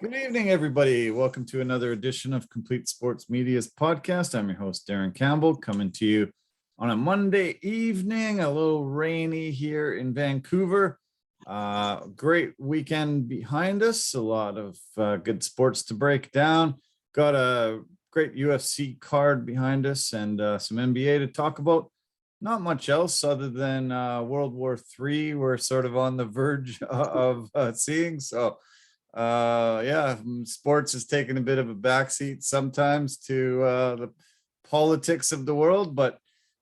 Good evening, everybody. Welcome to another edition of Complete Sports Media's podcast. I'm your host, Darren Campbell, coming to you on a Monday evening, a little rainy here in Vancouver. Great weekend behind us, a lot of good sports to break down. Got a great UFC card behind us and some NBA to talk about. Not much else other than World War III. We're sort of on the verge of seeing. So sports is taking a bit of a backseat sometimes to the politics of the world, but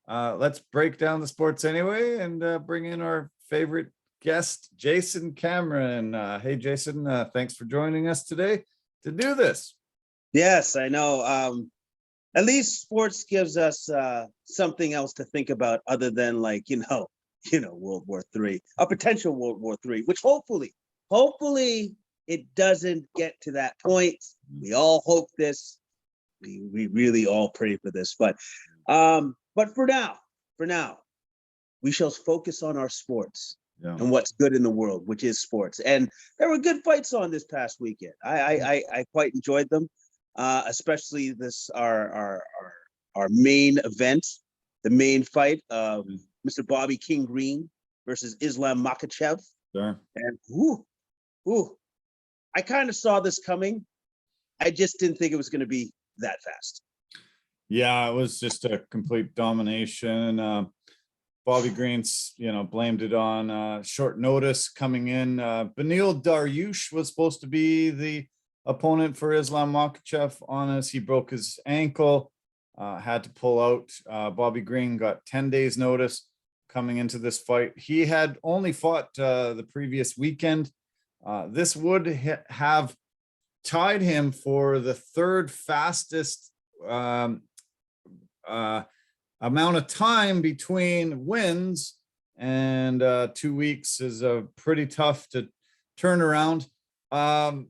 let's break down the sports anyway and bring in our favorite guest, Jason Cameron. Hey, Jason, thanks for joining us today to do this. Yes, I know. At least sports gives us something else to think about other than World War III, a potential World War III, which hopefully it doesn't get to that point. We all hope this. We really all pray for this. But for now, we shall focus on our sports and what's good in the world, which is sports. And there were good fights on this past weekend. I quite enjoyed them, especially our main event, the main fight of Mr. Bobby King Green versus Islam Makhachev. Sure. And I kind of saw this coming. I just didn't think it was going to be that fast. Yeah, it was just a complete domination. Bobby Green's, blamed it on short notice coming in. Beneil Dariush was supposed to be the opponent for Islam Makhachev on us. He broke his ankle, had to pull out. Bobby Green got 10 days notice coming into this fight. He had only fought the previous weekend. This would have tied him for the third fastest amount of time between wins, and 2 weeks is pretty tough to turn around. One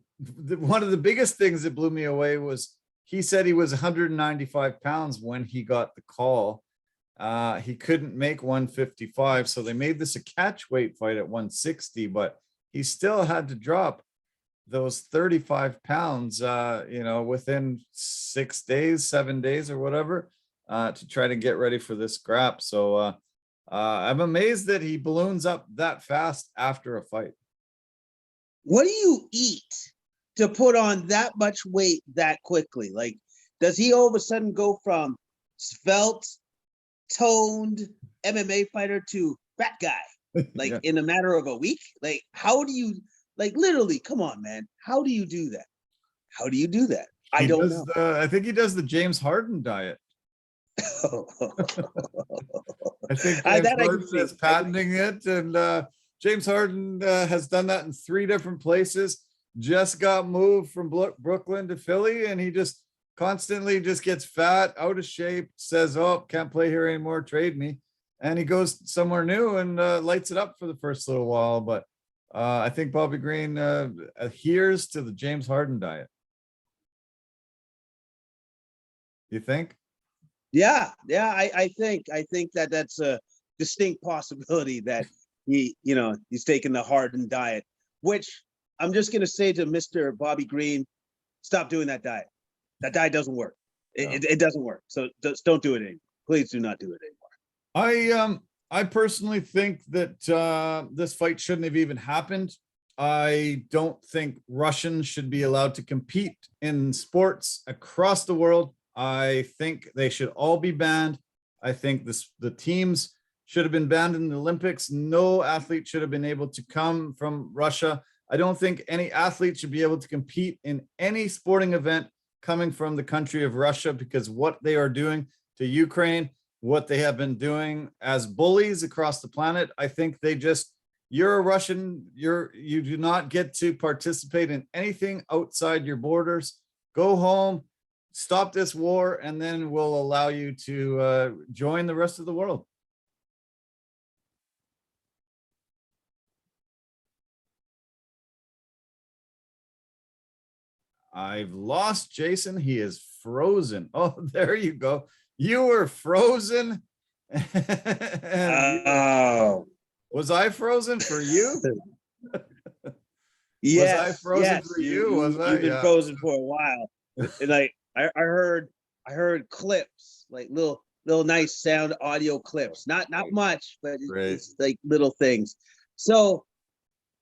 of the biggest things that blew me away was he said he was 195 pounds when he got the call. He couldn't make 155, so they made this a catch weight fight at 160, but he still had to drop those 35 pounds, within 6 days, 7 days or whatever, to try to get ready for this scrap. So I'm amazed that he balloons up that fast after a fight. What do you eat to put on that much weight that quickly? Like, does he all of a sudden go from svelte, toned MMA fighter to fat guy? Like in a matter of a week? Like, how do you, literally, come on, man. How do you do that? I don't know. I think he does the James Harden diet. I think James Harden is patenting it, and James Harden has done that in 3 different places. Just got moved from Brooklyn to Philly, and he just constantly just gets fat, out of shape, says, "Oh, can't play here anymore, trade me." And he goes somewhere new and lights it up for the first little while. But I think Bobby Green adheres to the James Harden diet. You think? Yeah. I think that that's a distinct possibility that he's taking the Harden diet, which I'm just going to say to Mr. Bobby Green, stop doing that diet. That diet doesn't work. It doesn't work. So just don't do it anymore. Please do not do it anymore. I personally think that this fight shouldn't have even happened. I don't think Russians should be allowed to compete in sports across the world. I think they should all be banned. I think the teams should have been banned in the Olympics. No athlete should have been able to come from Russia. I don't think any athlete should be able to compete in any sporting event coming from the country of Russia, because what they are doing to Ukraine, what they have been doing as bullies across the planet, I think you're a Russian, you do not get to participate in anything outside your borders. Go home, stop this war, and then we'll allow you to join the rest of the world. I've lost Jason. He is frozen. Oh, there you go. You were frozen. Oh. Was I frozen for you? Was I Yes, frozen yes, for you? Was I? you've been Yeah. frozen for a while. And like I heard clips, like little nice sound audio clips. Not much, but Great. it's like little things. So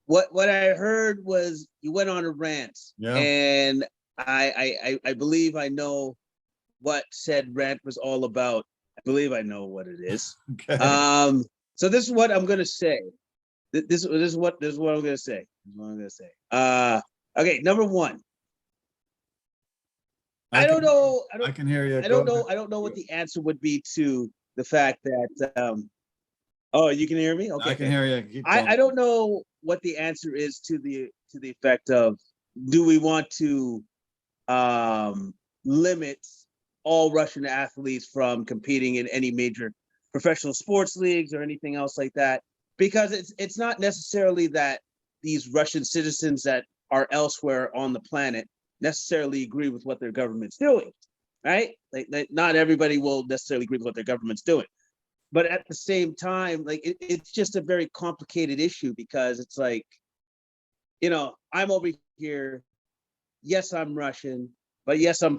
what I heard was you went on a rant, Yeah. and I believe I know what said rant was all about. I believe I know what it is. Okay. So this is what I'm gonna say. This is what I'm gonna say. This is what I'm gonna say. Okay, number one. I don't know. I can hear you. I Go don't ahead. know. I don't know what the answer would be to the fact that. Oh, you can hear me. Okay. I can Okay. hear you. Keep I going. don't know what the answer is to the effect of, do we want to limit all Russian athletes from competing in any major professional sports leagues or anything else like that? Because it's not necessarily that these Russian citizens that are elsewhere on the planet necessarily agree with what their government's doing, right? Like not everybody will necessarily agree with what their government's doing. But at the same time, like it's just a very complicated issue, because it's like, I'm over here. Yes, I'm Russian, but yes, I'm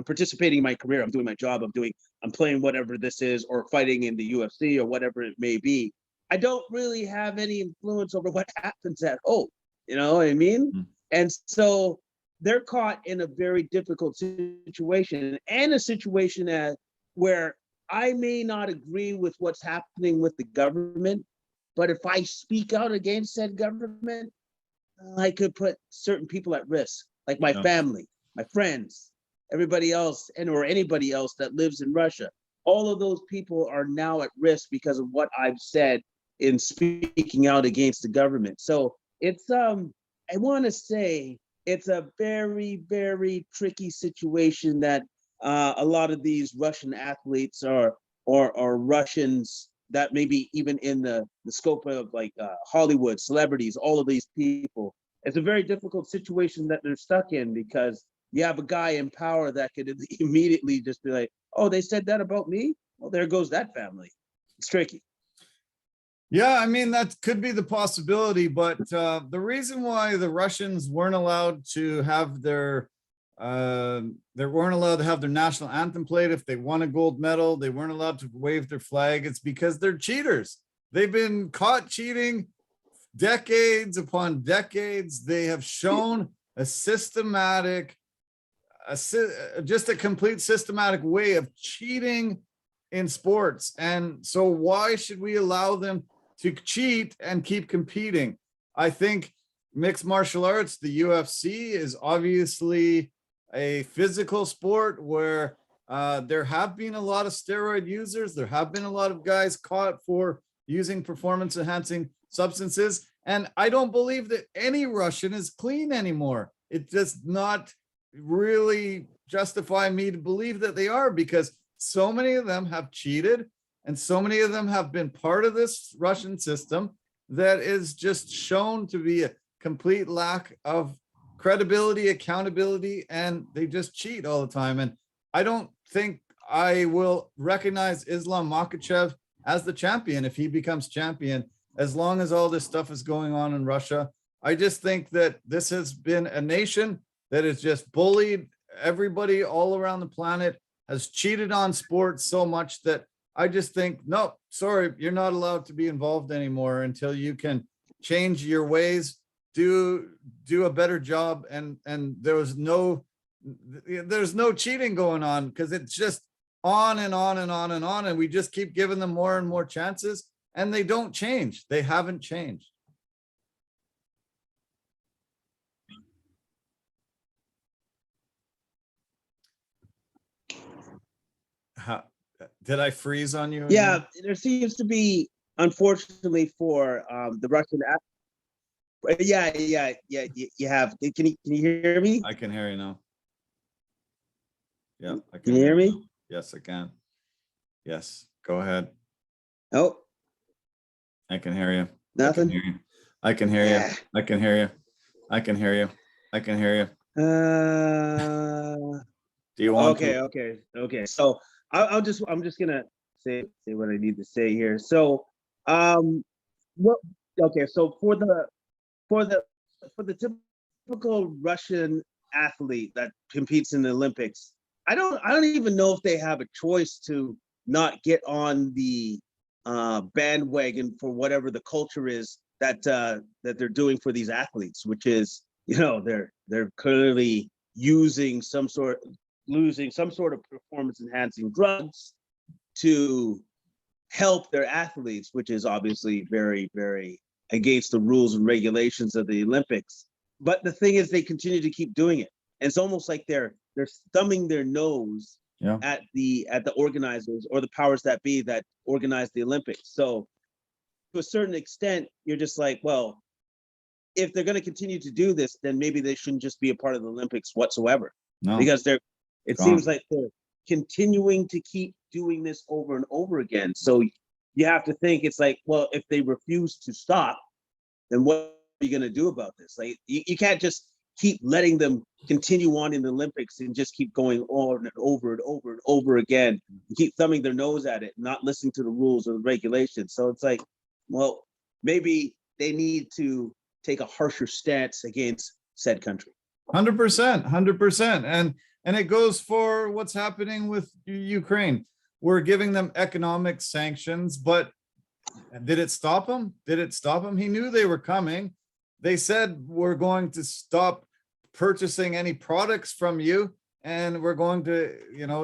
participating in my career. I'm doing my job. I'm playing whatever this is, or fighting in the UFC or whatever it may be. I don't really have any influence over what happens at home. You know what I mean? Mm. And so they're caught in a very difficult situation, and a situation where I may not agree with what's happening with the government, but if I speak out against said government, I could put certain people at risk, like my Yeah. family, my friends, everybody else, or anybody else that lives in Russia. All of those people are now at risk because of what I've said in speaking out against the government. So it's I want to say it's a very, very tricky situation that a lot of these Russian athletes or Russians that maybe even in the scope of like Hollywood celebrities, all of these people, it's a very difficult situation that they're stuck in, because you have a guy in power that could immediately just be like, oh, they said that about me? Well, there goes that family. It's tricky. Yeah, I mean, that could be the possibility, but the reason why the Russians weren't allowed to have they weren't allowed to have their national anthem played if they won a gold medal, they weren't allowed to wave their flag. It's because they're cheaters. They've been caught cheating decades upon decades. They have shown a systematic, just a complete systematic way of cheating in sports. And so why should we allow them to cheat and keep competing? I think mixed martial arts, the UFC, is obviously a physical sport where there have been a lot of steroid users. There have been a lot of guys caught for using performance enhancing substances. And I don't believe that any Russian is clean anymore. It does not really justify me to believe that they are, because so many of them have cheated and so many of them have been part of this Russian system that is just shown to be a complete lack of credibility, accountability, and they just cheat all the time. And I don't think I will recognize Islam Makhachev as the champion if he becomes champion, as long as all this stuff is going on in Russia. I just think that this has been a nation that has just bullied everybody all around the planet, has cheated on sports so much that I just think, no, sorry, you're not allowed to be involved anymore until you can change your ways, do a better job. And there's no cheating going on, because it's just on and on and on and on. And we just keep giving them more and more chances, and they don't change. They haven't changed. How, did I freeze on you Yeah, again? there seems to be, unfortunately for the Russian. Yeah. You have. Can you hear me? I can hear you now. Yeah, I Can can you hear hear you me? now. Yes, I can. Yes, go ahead. Oh, I can hear you. I can nothing. hear you. I can hear you. Yeah. I can hear you. I can hear you. I can hear you. Do you want to? Okay. So I'm just gonna say what I need to say here. So, what? Okay. So for the typical Russian athlete that competes in the Olympics, I don't even know if they have a choice to not get on the bandwagon for whatever the culture is that they're doing for these athletes, which is, they're clearly using some sort of performance enhancing drugs to help their athletes, which is obviously very, very against the rules and regulations of the Olympics. But the thing is, they continue to keep doing it. And it's almost like they're thumbing their nose at the organizers or the powers that be that organize the Olympics. So to a certain extent, you're just like, well, if they're going to continue to do this, then maybe they shouldn't just be a part of the Olympics whatsoever. No. Because it seems like they're continuing to keep doing this over and over again. So you have to think, it's like, well, if they refuse to stop, then what are you going to do about this? Like, you can't just keep letting them continue on in the Olympics and just keep going on and over and over and over again, and keep thumbing their nose at it, not listening to the rules or the regulations. So it's like, well, maybe they need to take a harsher stance against said country. 100%. And it goes for what's happening with Ukraine. We're giving them economic sanctions, but did it stop him? He knew they were coming. They said, we're going to stop purchasing any products from you, and we're going to,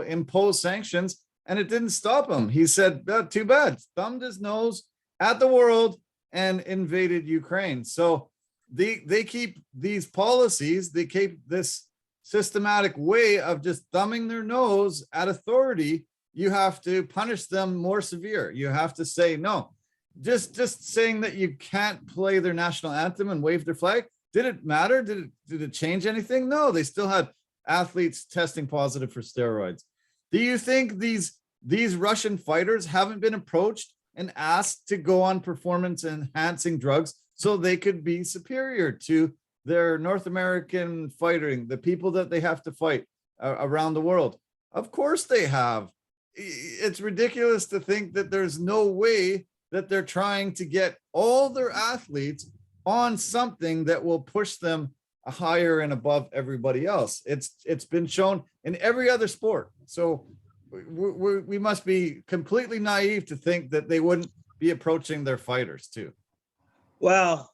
impose sanctions. And it didn't stop him. He said, too bad, thumbed his nose at the world and invaded Ukraine. So they keep these policies, they keep this systematic way of just thumbing their nose at authority. You have to punish them more severe. You have to say, no, just saying that you can't play their national anthem and wave their flag. Did it matter? Did it change anything? No, they still had athletes testing positive for steroids. Do you think these Russian fighters haven't been approached and asked to go on performance enhancing drugs so they could be superior to their North American fighting, the people that they have to fight around the world? Of course they have. It's ridiculous to think that there's no way that they're trying to get all their athletes on something that will push them higher and above everybody else. It's been shown in every other sport. So we must be completely naive to think that they wouldn't be approaching their fighters too. Well,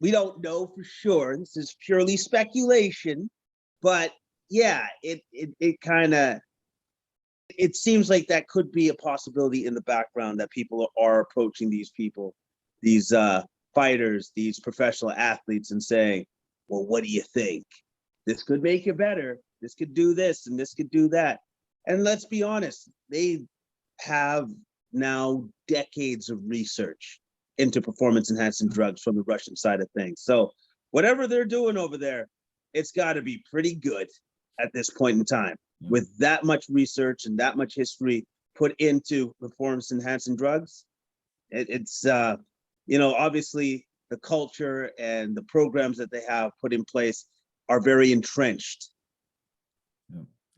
we don't know for sure. This is purely speculation, but yeah, it seems like that could be a possibility in the background, that people are approaching these people, these fighters, these professional athletes, and saying, well, what do you think? This could make you better. This could do this and this could do that. And let's be honest, they have now decades of research into performance enhancing drugs from the Russian side of things. So whatever they're doing over there, it's got to be pretty good at this point in time. With that much research and that much history put into performance enhancing drugs, it's obviously the culture and the programs that they have put in place are very entrenched.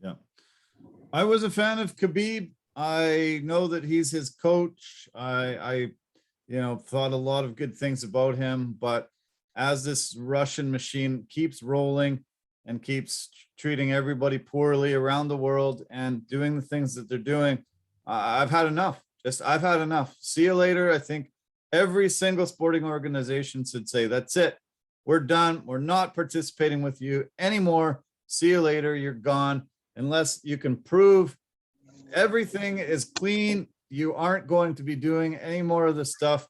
Yeah. I was a fan of Khabib. I know that he's his coach. I thought a lot of good things about him, but as this Russian machine keeps rolling and keeps treating everybody poorly around the world and doing the things that they're doing, I've had enough. I've had enough. See you later. I think every single sporting organization should say, that's it. We're done. We're not participating with you anymore. See you later. You're gone. Unless you can prove everything is clean, you aren't going to be doing any more of this stuff.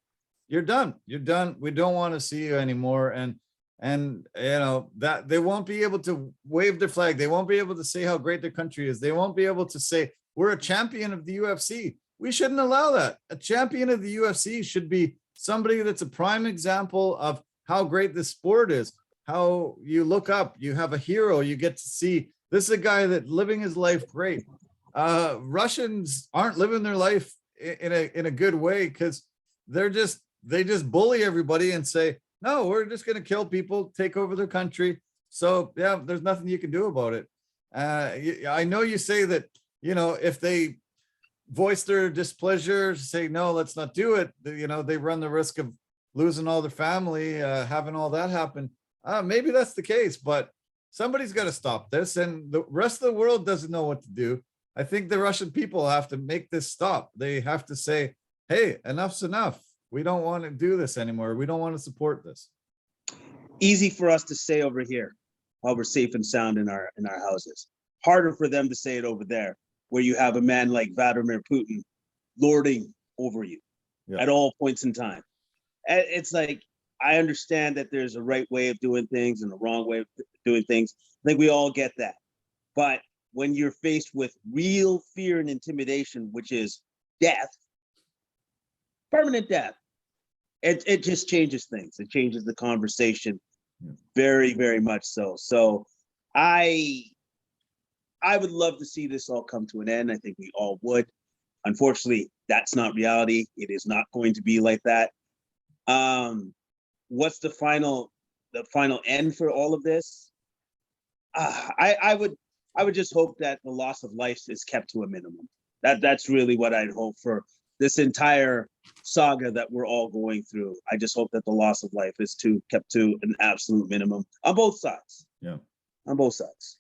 You're done. You're done. We don't want to see you anymore. And that they won't be able to wave their flag. They won't be able to say how great their country is. They won't be able to say, we're a champion of the UFC. We shouldn't allow that. A champion of the UFC should be somebody that's a prime example of how great this sport is, how you look up, you have a hero, you get to see, this is a guy that living his life great. Russians aren't living their life in a good way, because they just bully everybody and say, no, we're just going to kill people, take over their country. So yeah, there's nothing you can do about it. I know you say that, if they voice their displeasure, say, no, let's not do it, they run the risk of losing all their family, having all that happen. Maybe that's the case, but somebody's got to stop this, and the rest of the world doesn't know what to do. I think the Russian people have to make this stop. They have to say, hey, enough's enough. We don't want to do this anymore. We don't want to support this. Easy for us to say over here while we're safe and sound in our houses. Harder for them to say it over there, where you have a man like Vladimir Putin lording over you at all points in time. And it's like, I understand that there's a right way of doing things and a wrong way of doing things. I think we all get that. But when you're faced with real fear and intimidation, which is death, permanent death, it just changes things. It changes the conversation very, very much so. So I would love to see this all come to an end. I think we all would. Unfortunately, that's not reality. It is not going to be like that. What's the final end for all of this? I would just hope that the loss of life is kept to a minimum. That's really what I'd hope for this entire saga that we're all going through. I just hope that the loss of life is kept to an absolute minimum on both sides. Yeah, on both sides.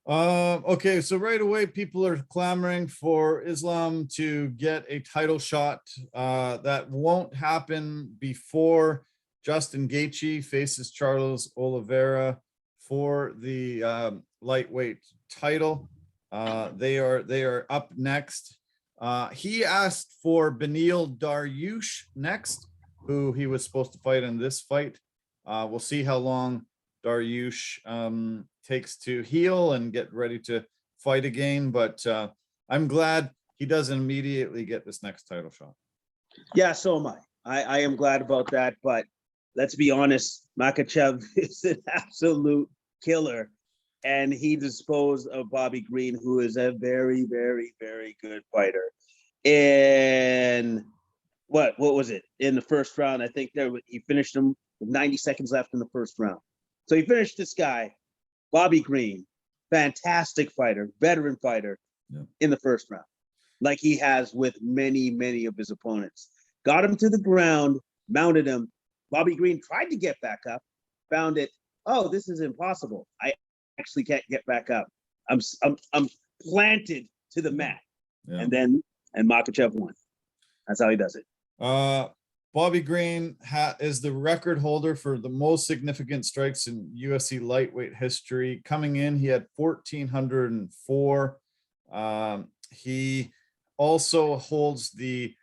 Okay, so right away, people are clamoring for Islam to get a title shot. That won't happen before Justin Gaethje faces Charles Oliveira for the lightweight title. They are up next. He asked for Beneil Dariush next, who he was supposed to fight in this fight. We'll see how long Dariush takes to heal and get ready to fight again, but I'm glad he doesn't immediately get this next title shot. Yeah, so am I. I am glad about that, but let's be honest, Makhachev is an absolute killer, and he disposed of Bobby Green, who is a very, very, very good fighter. And what was it in the first round? I think he finished him with 90 seconds left in the first round. So he finished this guy, Bobby Green, fantastic fighter, veteran fighter, in the first round, like he has with many, many of his opponents. Got him to the ground, mounted him. Bobby Green tried to get back up, found it. Oh, this is impossible. I actually can't get back up. I'm planted to the mat, and Makhachev won. That's how he does it. Bobby Green is the record holder for the most significant strikes in UFC lightweight history. Coming in, he had 1,404. He also holds the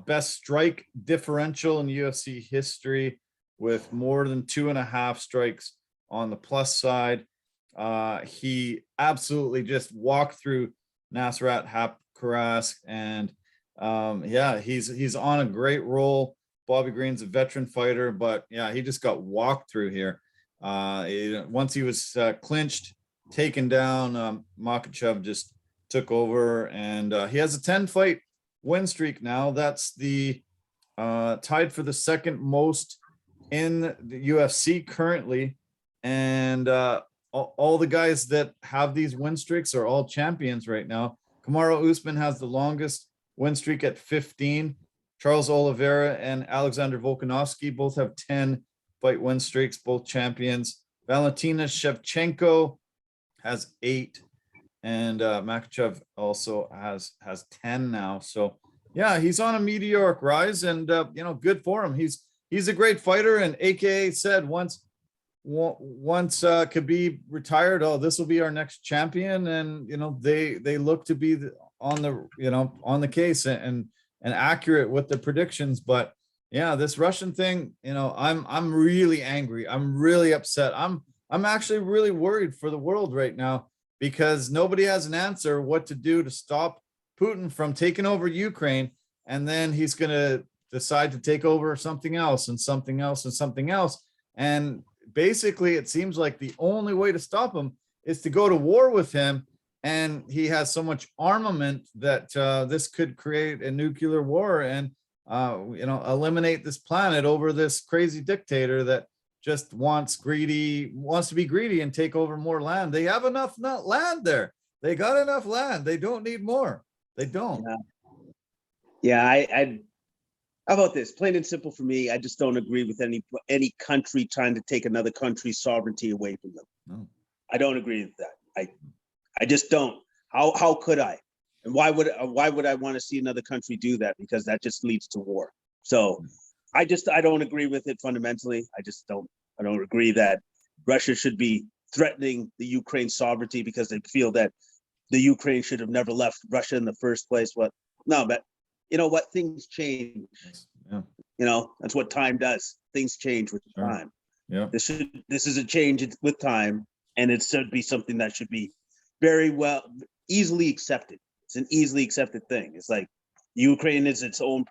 best strike differential in UFC history with more than 2.5 strikes on the plus side. He absolutely just walked through Nasrat Haqparast, and he's on a great roll. Bobby Green's a veteran fighter, but he just got walked through here. Once he was clinched, taken down, Makhachev just took over, and he has a 10-fight win streak now. That's the tied for the second most in the UFC currently, and all the guys that have these win streaks are all champions right now. Kamaru Usman has the longest win streak at 15. Charles Oliveira and Alexander Volkanovski both have 10-fight win streaks, both champions. Valentina Shevchenko has 8, and Makhachev also has 10 now. So he's on a meteoric rise, and good for him. He's a great fighter, and AKA said once Khabib retired, this will be our next champion, and they look to be on the case and accurate with the predictions. But this Russian thing, I'm really angry. I'm really upset. I'm actually really worried for the world right now, because nobody has an answer what to do to stop Putin from taking over Ukraine, and then he's going to decide to take over something else and something else and something else. And basically, it seems like the only way to stop him is to go to war with him. And he has so much armament that this could create a nuclear war and, eliminate this planet over this crazy dictator that just wants to be greedy and take over more land. They have enough land there. They got enough land. They don't need more. They don't. Yeah, How about this? Plain and simple for me, I just don't agree with any country trying to take another country's sovereignty away from them. No. I don't agree with that. I just don't. How could I? And why would I want to see another country do that? Because that just leads to war. So I don't agree with it fundamentally. I don't agree that Russia should be threatening the Ukraine sovereignty because they feel that the Ukraine should have never left Russia in the first place. But you know what? Things change. Yeah. You know, that's what time does. Things change with time. Yeah. This is a change with time, and it should be something that should be very well easily accepted. It's an easily accepted thing. It's like Ukraine is its own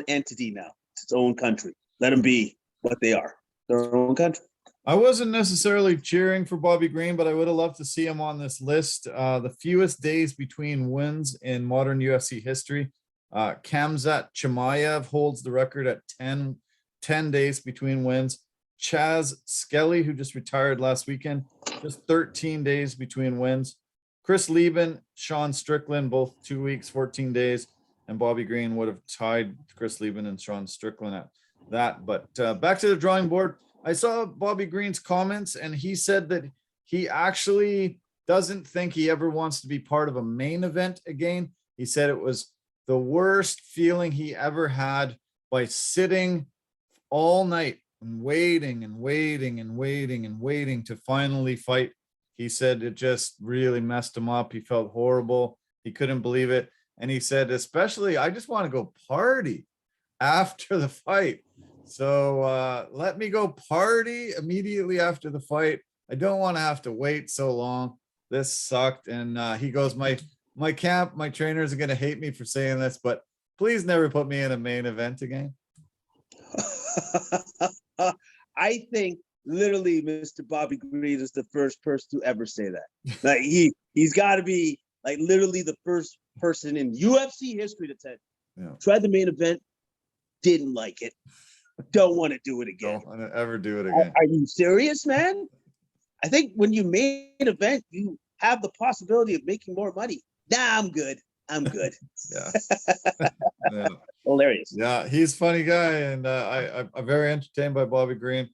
entity now. It's its own country. Let them be what they are. Their own country. I wasn't necessarily cheering for Bobby Green, but I would have loved to see him on this list. The fewest days between wins in modern UFC history. Khamzat Chimaev holds the record at 10 days between wins. Chaz Skelly, who just retired last weekend, just 13 days between wins. Chris Lieben, Sean Strickland, both 2 weeks, 14 days. And Bobby Green would have tied Chris Lieben and Sean Strickland at that. But back to the drawing board. I saw Bobby Green's comments, and he said that he actually doesn't think he ever wants to be part of a main event again. He said it was the worst feeling he ever had by sitting all night and waiting and waiting and waiting and waiting to finally fight. He said it just really messed him up. He felt horrible. He couldn't believe it. And he said, especially, I just want to go party after the fight. So let me go party immediately after the fight. I don't want to have to wait so long. This sucked. And he goes, my camp, my trainers are going to hate me for saying this, but please never put me in a main event again. I think literally Mr. Bobby Green is the first person to ever say that. Like he's got to be like literally the first person in UFC history to say, tried the main event, didn't like it, don't want to do it again. Don't want to ever do it again. Are you serious, man? I think when you main event, you have the possibility of making more money. Nah, I'm good. Yeah. Hilarious. Yeah, he's a funny guy, and I'm very entertained by Bobby Green.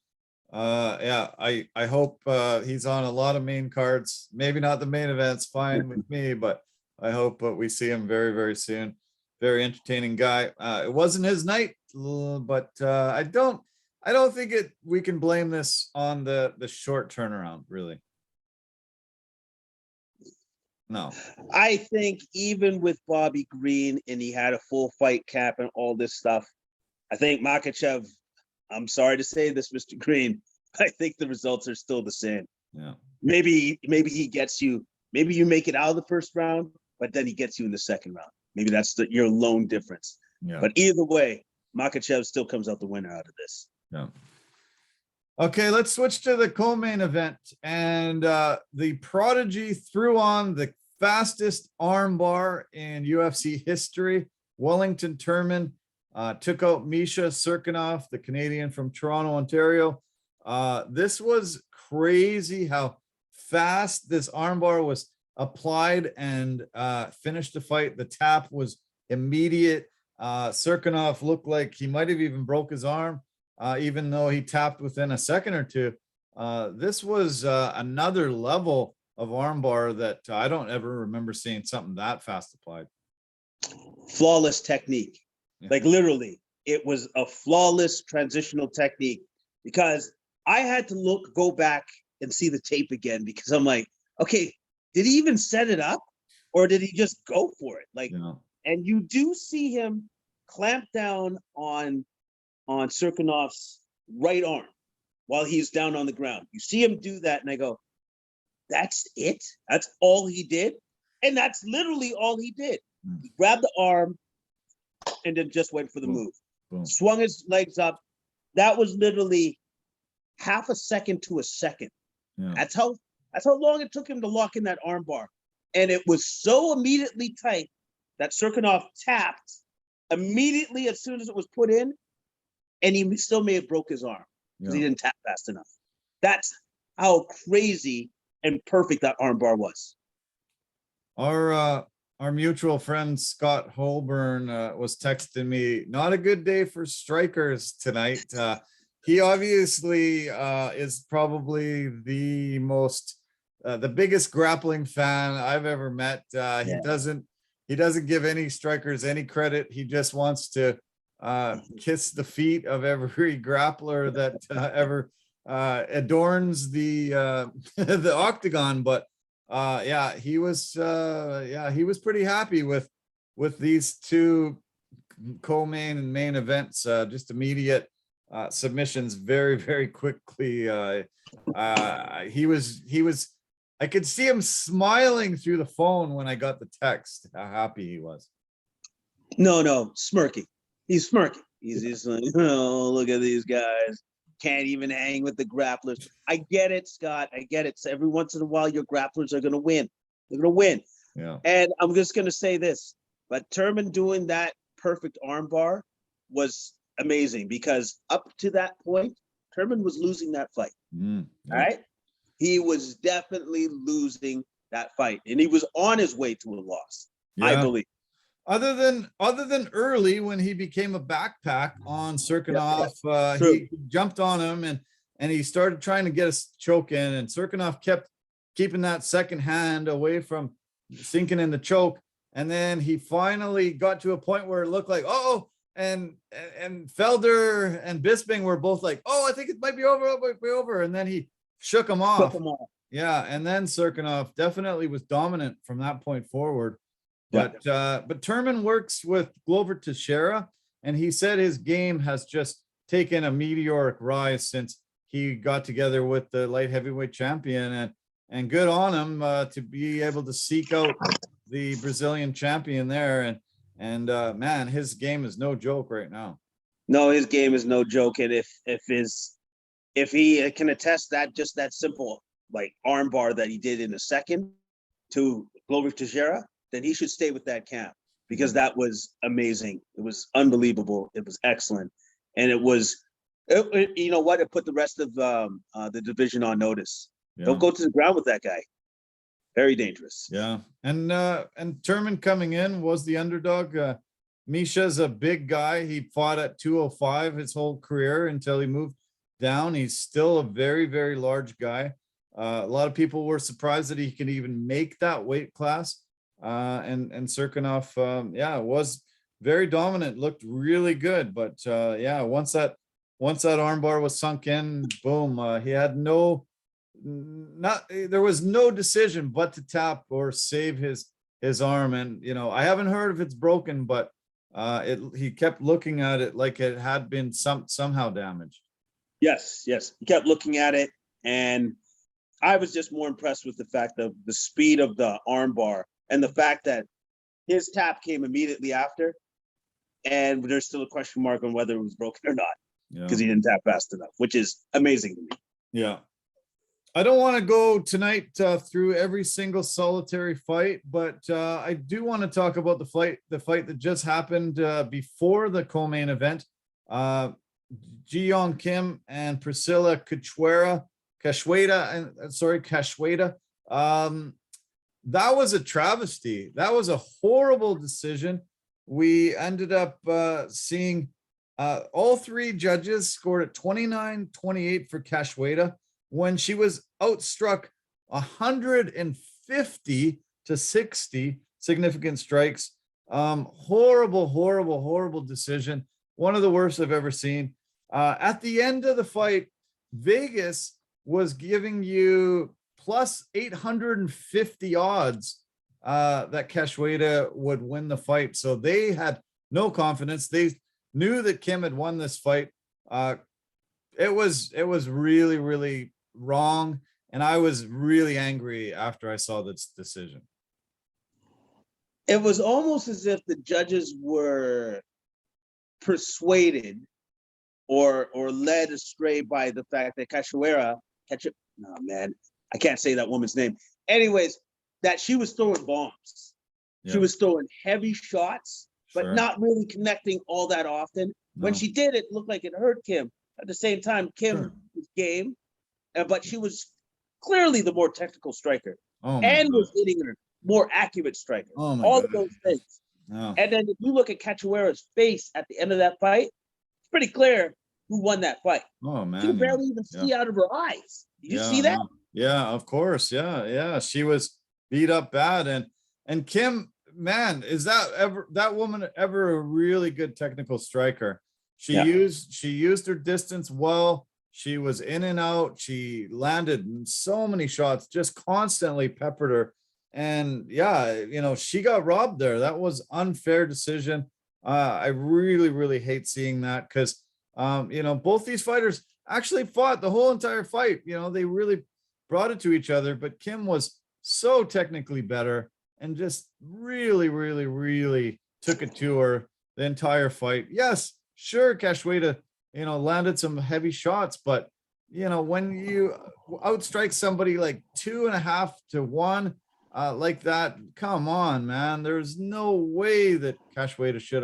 I hope he's on a lot of main cards. Maybe not the main events, fine with me, but I hope we see him very, very soon. Very entertaining guy. It wasn't his night, but I don't think we can blame this on the short turnaround, really. No. I think even with Bobby Green and he had a full fight cap and all this stuff, I think Makhachev, I'm sorry to say this, Mr. Green, I think the results are still the same. Yeah. Maybe he gets you, maybe you make it out of the first round, but then he gets you in the second round. Maybe that's your lone difference. Yeah. But either way, Makhachev still comes out the winner out of this. Yeah. Okay, let's switch to the co-main event. And the Prodigy threw on the fastest armbar in UFC history. Wellington Turman took out Misha Serkinov, the Canadian from Toronto, Ontario. This was crazy how fast this armbar was applied and finished the fight. The tap was immediate. Serkinov looked like he might have even broke his arm, even though he tapped within a second or two. This was another level of armbar that I don't ever remember seeing something that fast applied. Flawless technique. Yeah. Like literally, it was a flawless transitional technique because I had to go back and see the tape again because I'm like, okay, did he even set it up or did he just go for it? Like, and you do see him clamp down on Serkinov's right arm while he's down on the ground. You see him do that, and I go, that's it? That's all he did? And that's literally all he did. He grabbed the arm and then just went for the move. Boom. Swung his legs up. That was literally half a second to a second. Yeah. That's how long it took him to lock in that arm bar. And it was so immediately tight that Serkinov tapped immediately as soon as it was put in, and he still may have broke his arm because he didn't tap fast enough. That's how crazy and perfect that arm bar was. Our our mutual friend Scott Holborn was texting me, not a good day for strikers tonight. He obviously is probably the biggest grappling fan I've ever met. He doesn't give any strikers any credit. He just wants to kiss the feet of every grappler that ever adorns the the octagon. But he was pretty happy with these two co-main and main events, just immediate submissions very, very quickly. He was I could see him smiling through the phone when I got the text, how happy he was. No, smirky. He's smirky. He's just like, oh, look at these guys. Can't even hang with the grapplers. I get it, Scott. I get it. So every once in a while, your grapplers are going to win. They're going to win. Yeah. And I'm just going to say this, but Turman doing that perfect armbar was amazing, because up to that point, Turman was losing that fight. Yeah. All right. He was definitely losing that fight, and he was on his way to a loss, I believe. Other than early, when he became a backpack on Serkinov, he jumped on him and he started trying to get a choke in, and Serkinov kept keeping that second hand away from sinking in the choke. And then he finally got to a point where it looked like, and Felder and Bisping were both like, I think it might be over. And then he shook him off. Yeah, and then Serkinov definitely was dominant from that point forward. But Turman works with Glover Teixeira, and he said his game has just taken a meteoric rise since he got together with the light heavyweight champion, and good on him to be able to seek out the Brazilian champion there. And man, his game is no joke right now. No, his game is no joke. And if he can attest that, just that simple like armbar that he did in the second to Glover Teixeira, then he should stay with that camp, because that was amazing. It was unbelievable. It was excellent. And you know what? It put the rest of the division on notice. Yeah. Don't go to the ground with that guy. Very dangerous. Yeah. And Turman coming in was the underdog. Misha's a big guy. He fought at 205 his whole career until he moved down. He's still a very, very large guy. A lot of people were surprised that he could even make that weight class. And Serkinov, was very dominant, looked really good. But once that armbar was sunk in, boom, he had there was no decision but to tap or save his arm. And I haven't heard if it's broken, but he kept looking at it like it had been somehow damaged. Yes, he kept looking at it, and I was just more impressed with the fact of the speed of the armbar. And the fact that his tap came immediately after, and there's still a question mark on whether it was broken or not, because he didn't tap fast enough, which is amazing to me. Yeah. I don't want to go tonight through every single solitary fight, but I do want to talk about the fight that just happened before the co-main event. Ji Young Kim and Priscilla Cachoeira. That was a travesty. That was a horrible decision. We ended up seeing all three judges scored at 29-28 for Cachoeira when she was outstruck 150 to 60 significant strikes. Horrible decision. One of the worst I've ever seen. At the end of the fight, Vegas was giving you plus 850 odds that Cachoeira would win the fight. So they had no confidence. They knew that Kim had won this fight. It was really, really wrong. And I was really angry after I saw this decision. It was almost as if the judges were persuaded or led astray by the fact that Cachoeira, I can't say that woman's name. Anyways, that she was throwing bombs. Yep. She was throwing heavy shots, but not really connecting all that often. No. When she did, it looked like it hurt Kim. At the same time, Kim was game, but she was clearly the more technical striker and was hitting her more accurate striker. Oh my All God. of those things. No. And then if you look at Cachoeira's face at the end of that fight, it's pretty clear who won that fight. Oh You could man. barely even see out of her eyes. Did you see that? No. Yeah, of course. Yeah. She was beat up bad. And Kim, man, is that woman ever a really good technical striker? She Yeah. used her distance well. She was in and out. She landed so many shots, just constantly peppered her. And yeah, she got robbed there. That was unfair decision. I really, really hate seeing that because both these fighters actually fought the whole entire fight. They really brought it to each other, but Kim was so technically better and just really, really, really took it to her the entire fight. Yes, sure, Cachoeira, landed some heavy shots, but when you outstrike somebody like 2.5 to 1, like that, come on, man. There's no way that Cachoeira should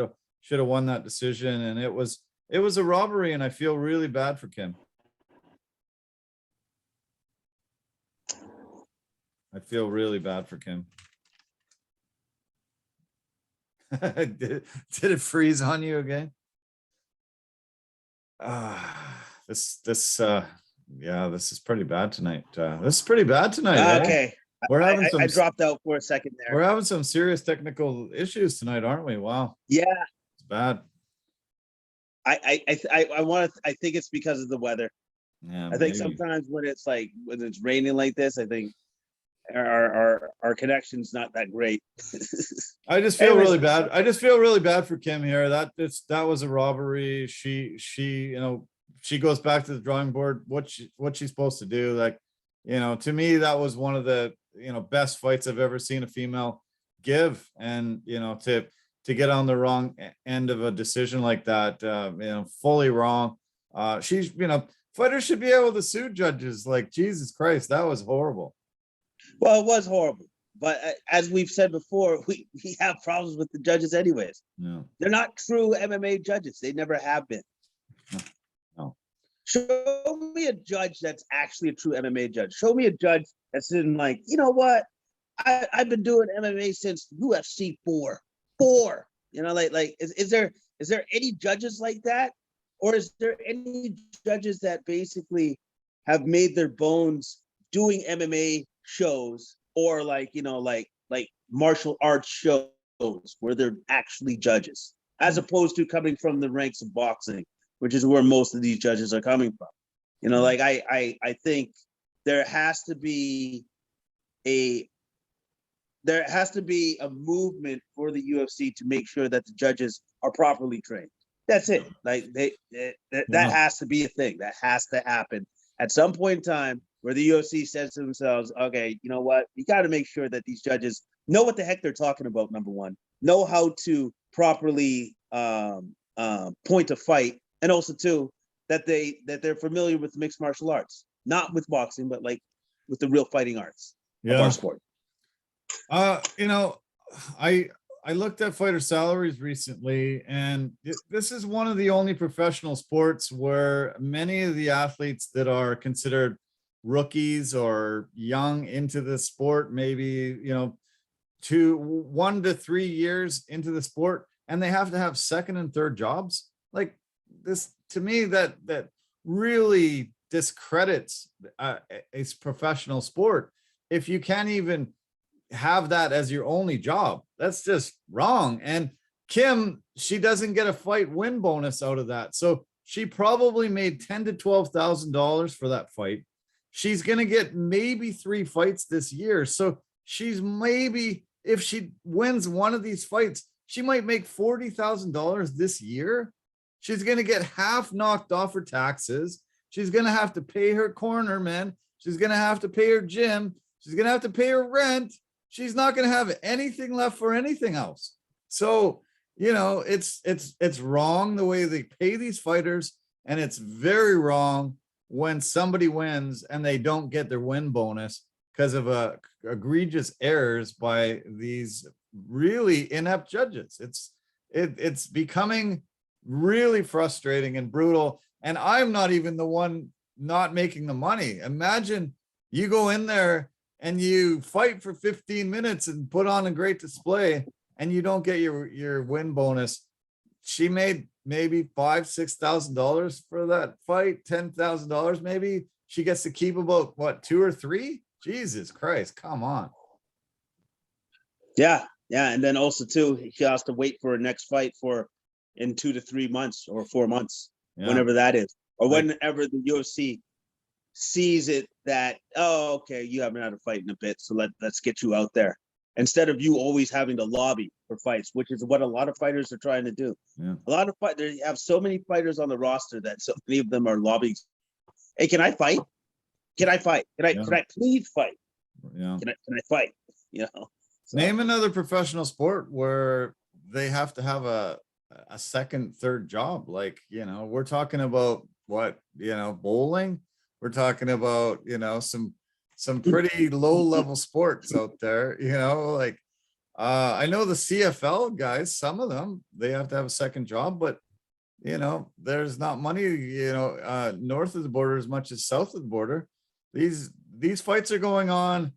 have won that decision, and it was a robbery, and I feel really bad for Kim. I feel really bad for Kim. Did it freeze on you again? This is pretty bad tonight. This is pretty bad tonight. Okay. We're having I dropped out for a second there. We're having some serious technical issues tonight, aren't we? Wow. Yeah. It's bad. I think it's because of the weather. Yeah. I think sometimes when it's raining like this, I think our connection's not that great. I just feel really bad. I just feel really bad for Kim here. That was a robbery. She goes back to the drawing board. What she's supposed to do. Like, to me, that was one of the best fights I've ever seen a female give. And to get on the wrong end of a decision like that, fully wrong. She's fighters should be able to sue judges. Like, Jesus Christ, that was horrible. Well, it was horrible, but as we've said before, we have problems with the judges anyways. No. They're not true MMA judges. They never have been. No. Show me a judge that's actually a true MMA judge. Show me a judge that's in like, you know what? I've been doing MMA since UFC 4. Is there any judges like that? Or is there any judges that basically have made their bones doing MMA shows or like martial arts shows where they're actually judges, as opposed to coming from the ranks of boxing, which is where most of these judges are coming from? I think there has to be a movement for the UFC to make sure that the judges are properly trained. That's it. Like that has to be a thing. That has to happen at some point in time, where the UFC says to themselves, okay, you know what? You got to make sure that these judges know what the heck they're talking about, number one, know how to properly point a fight, and also, too, that they're familiar with mixed martial arts, not with boxing, but like with the real fighting arts of our sport. I looked at fighter salaries recently, and this is one of the only professional sports where many of the athletes that are considered rookies or young into the sport, maybe 1 to 3 years into the sport, and they have to have second and third jobs. Like this, to me, that really discredits a professional sport. If you can't even have that as your only job, that's just wrong. And Kim, she doesn't get a fight win bonus out of that, so she probably made $10,000 to $12,000 for that fight. She's going to get maybe 3 fights this year. So she's maybe, if she wins one of these fights, she might make $40,000 this year. She's going to get half knocked off her taxes. She's going to have to pay her corner man. She's going to have to pay her gym. She's going to have to pay her rent. She's not going to have anything left for anything else. So, it's wrong the way they pay these fighters. And it's very wrong when somebody wins and they don't get their win bonus because of egregious errors by these really inept judges. It's becoming really frustrating and brutal. And I'm not even the one not making the money. Imagine you go in there and you fight for 15 minutes and put on a great display and you don't get your win bonus. She made maybe $5,000-6,000 for that fight, $10,000 maybe. She gets to keep about what, 2 or 3? Jesus Christ, come on. Yeah, and then also too, she has to wait for her next fight for in 2 to 3 months or 4 months, whenever that is, or whenever the UFC sees it that, oh, okay, you haven't had a fight in a bit, so let's get you out there, instead of you always having to lobby for fights, which is what a lot of fighters are trying to do. Yeah. A lot of fighters have so many fighters on the roster that so many of them are lobbying. Hey, can I fight? Can I fight? Can I please fight? Yeah. Can I fight? You know. So. Name another professional sport where they have to have a second, third job. Like, you know, we're talking about what, you know, bowling. We're talking about, you know, some pretty low level sports out there, you know, like I know the CFL guys, some of them, they have to have a second job, but you know, there's not money, you know, north of the border as much as south of the border. These fights are going on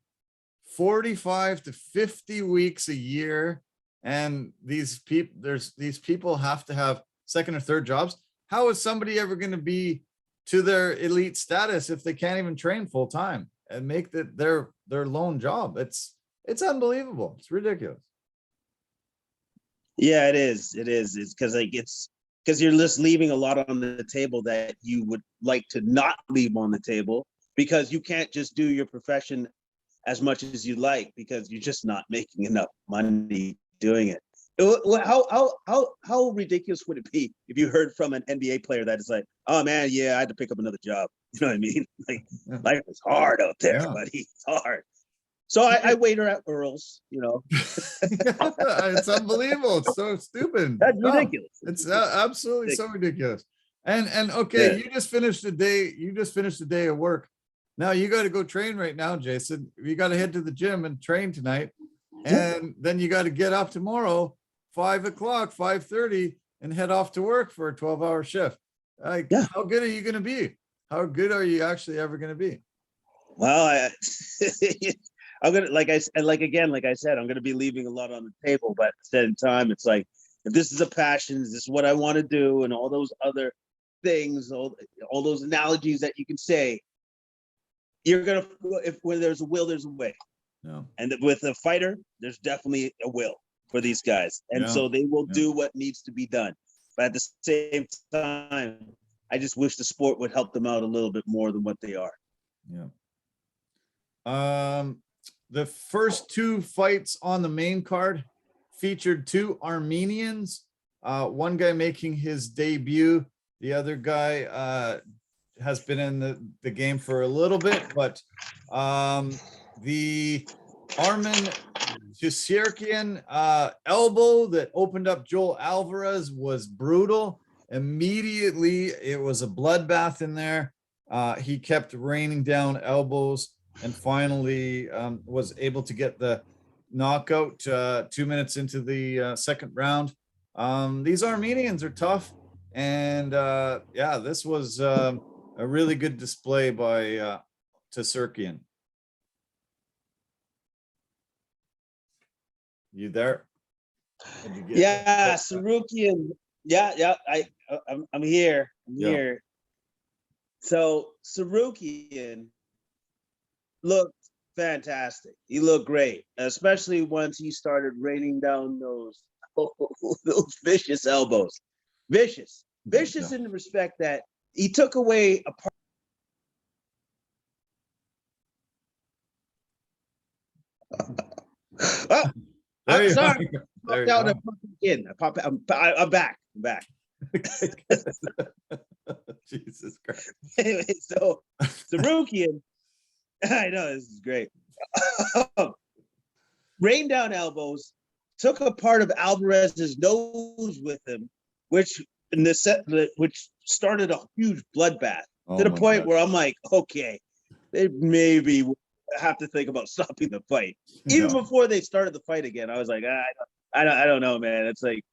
45 to 50 weeks a year, and these people have to have second or third jobs. How is somebody ever going to be to their elite status if they can't even train full time and make that their lone job? It's unbelievable. It's ridiculous. Yeah, it is. It's because you're just leaving a lot on the table that you would like to not leave on the table, because you can't just do your profession as much as you like because you're just not making enough money doing it. How ridiculous would it be if you heard from an NBA player that is like, oh man, yeah, I had to pick up another job. You know what I mean? Like, life is hard out there, buddy. It's hard. So I waiter at Earl's, you know. It's unbelievable. It's so stupid. That's ridiculous. It's absolutely so ridiculous. And okay, you just finished the day. You just finished the day of work. Now you got to go train right now, Jason. You got to head to the gym and train tonight, and then you got to get up tomorrow, 5 o'clock, 5:30, and head off to work for a 12-hour shift. Like, how good are you going to be? How good are you actually ever going to be? Well, I'm gonna, like I said, I'm gonna be leaving a lot on the table, but at the same time, it's like, if this is a passion, this is what I want to do, and all those other things, all those analogies that you can say, you're gonna, when there's a will, there's a way. Yeah. And with a fighter, there's definitely a will for these guys, and so they will do what needs to be done. But at the same time, I just wish the sport would help them out a little bit more than what they are. Yeah. The first 2 fights on the main card featured 2 Armenians. One guy making his debut. The other guy has been in the game for a little bit, but the Armen Tsirkian elbow that opened up Joel Alvarez was brutal. Immediately, it was a bloodbath in there. He kept raining down elbows, and finally was able to get the knockout 2 minutes into the second round. These Armenians are tough, and this was a really good display by Tsirkian. You there? Tsirkian. I'm here. Here. So Tsirkian looked fantastic. He looked great, especially once he started raining down those vicious elbows. Vicious in the respect that he took away a part. Oh, I'm sorry. I'm back. Jesus Christ. Anyway, so Tsirkian, I know this is great. Rained down elbows, took a part of Alvarez's nose with him, which started a huge bloodbath to the point where I'm like, okay, they maybe have to think about stopping the fight. Even before they started the fight again, I was like, I don't know, man. It's like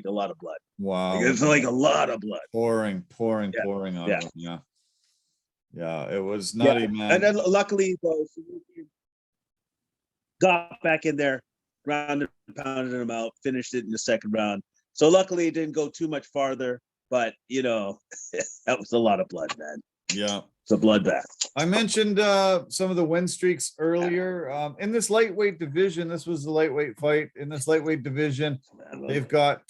a lot of blood. Wow. It's like a lot of blood. Pouring on him. Yeah. It was nutty, man. And then luckily, though, got back in there, grounded and pounded him out, finished it in the second round. So luckily it didn't go too much farther, but that was a lot of blood, man. Yeah. It's a bloodbath. I mentioned some of the win streaks earlier. In this lightweight division, this was the lightweight fight. In this lightweight division, they've got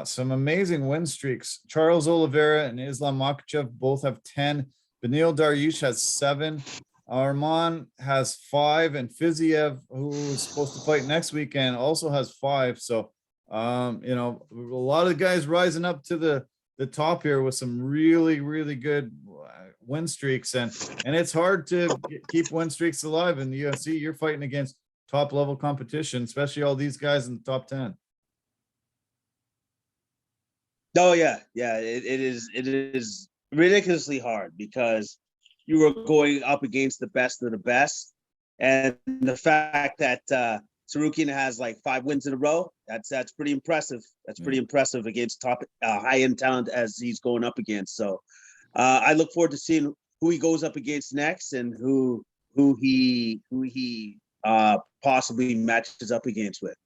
some amazing win streaks. Charles Oliveira and Islam Makhachev both have 10. Beneil Dariush has 7. Arman has 5, and Fiziev, who is supposed to fight next weekend, also has 5. So, a lot of guys rising up to the top here with some really, really good win streaks, and it's hard to keep win streaks alive in the UFC. You're fighting against top level competition, especially all these guys in the top 10. Oh yeah, it is ridiculously hard because you were going up against the best of the best, and the fact that Sarukian has like 5 wins in a row, that's pretty impressive. That's pretty impressive against top high end talent as he's going up against. So I look forward to seeing who he goes up against next and who he possibly matches up against with.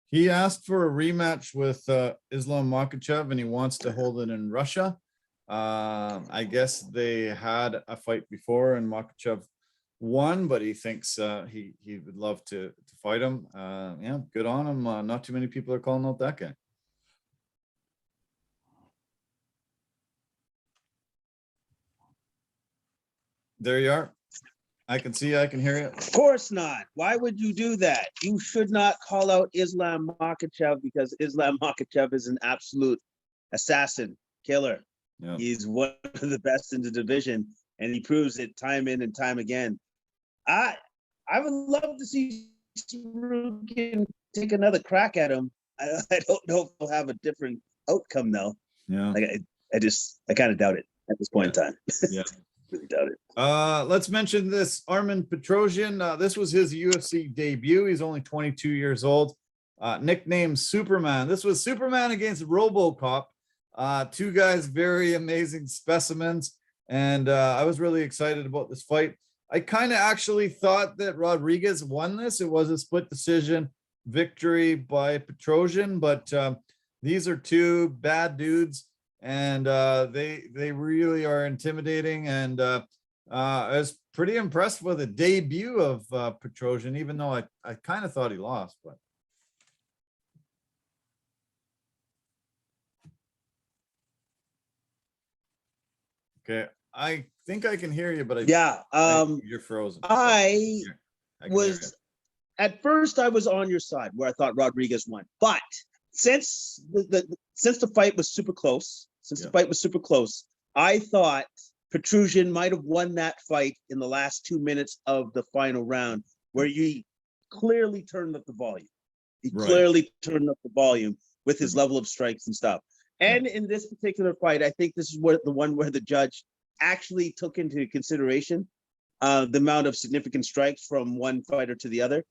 He asked for a rematch with Islam Makhachev, and he wants to hold it in Russia. I guess they had a fight before and Makhachev won, but he thinks he would love to fight him. Yeah, good on him. Not too many people are calling out that guy. There you are. I can see you, I can hear you. Of course not. Why would you do that? You should not call out Islam Makhachev because Islam Makhachev is an absolute assassin, killer. Yeah. He's one of the best in the division, and he proves it time in and time again. I would love to see Sarukian take another crack at him. I don't know if we'll have a different outcome though. Yeah. Like I kind of doubt it at this point in time. Yeah. Really doubt it. Let's mention this Armen Petrosyan. This was his UFC debut. He's only 22 years old. Nicknamed Superman. This was Superman against RoboCop. 2 guys, very amazing specimens. And I was really excited about this fight. I kind of actually thought that Rodriguez won this. It was a split decision victory by Petrosyan, but these are 2 bad dudes, and they really are intimidating. And I was pretty impressed with the debut of Petrosyan, even though I kind of thought he lost. But okay, I think I can hear you, but you're frozen. At first I was on your side where I thought Rodriguez won, but since the fight was super close, I thought Petrosyan might have won that fight in the last 2 minutes of the final round, where he clearly turned up the volume. He clearly turned up the volume with his level of strikes and stuff. And in this particular fight, I think this is the one where the judge actually took into consideration the amount of significant strikes from one fighter to the other.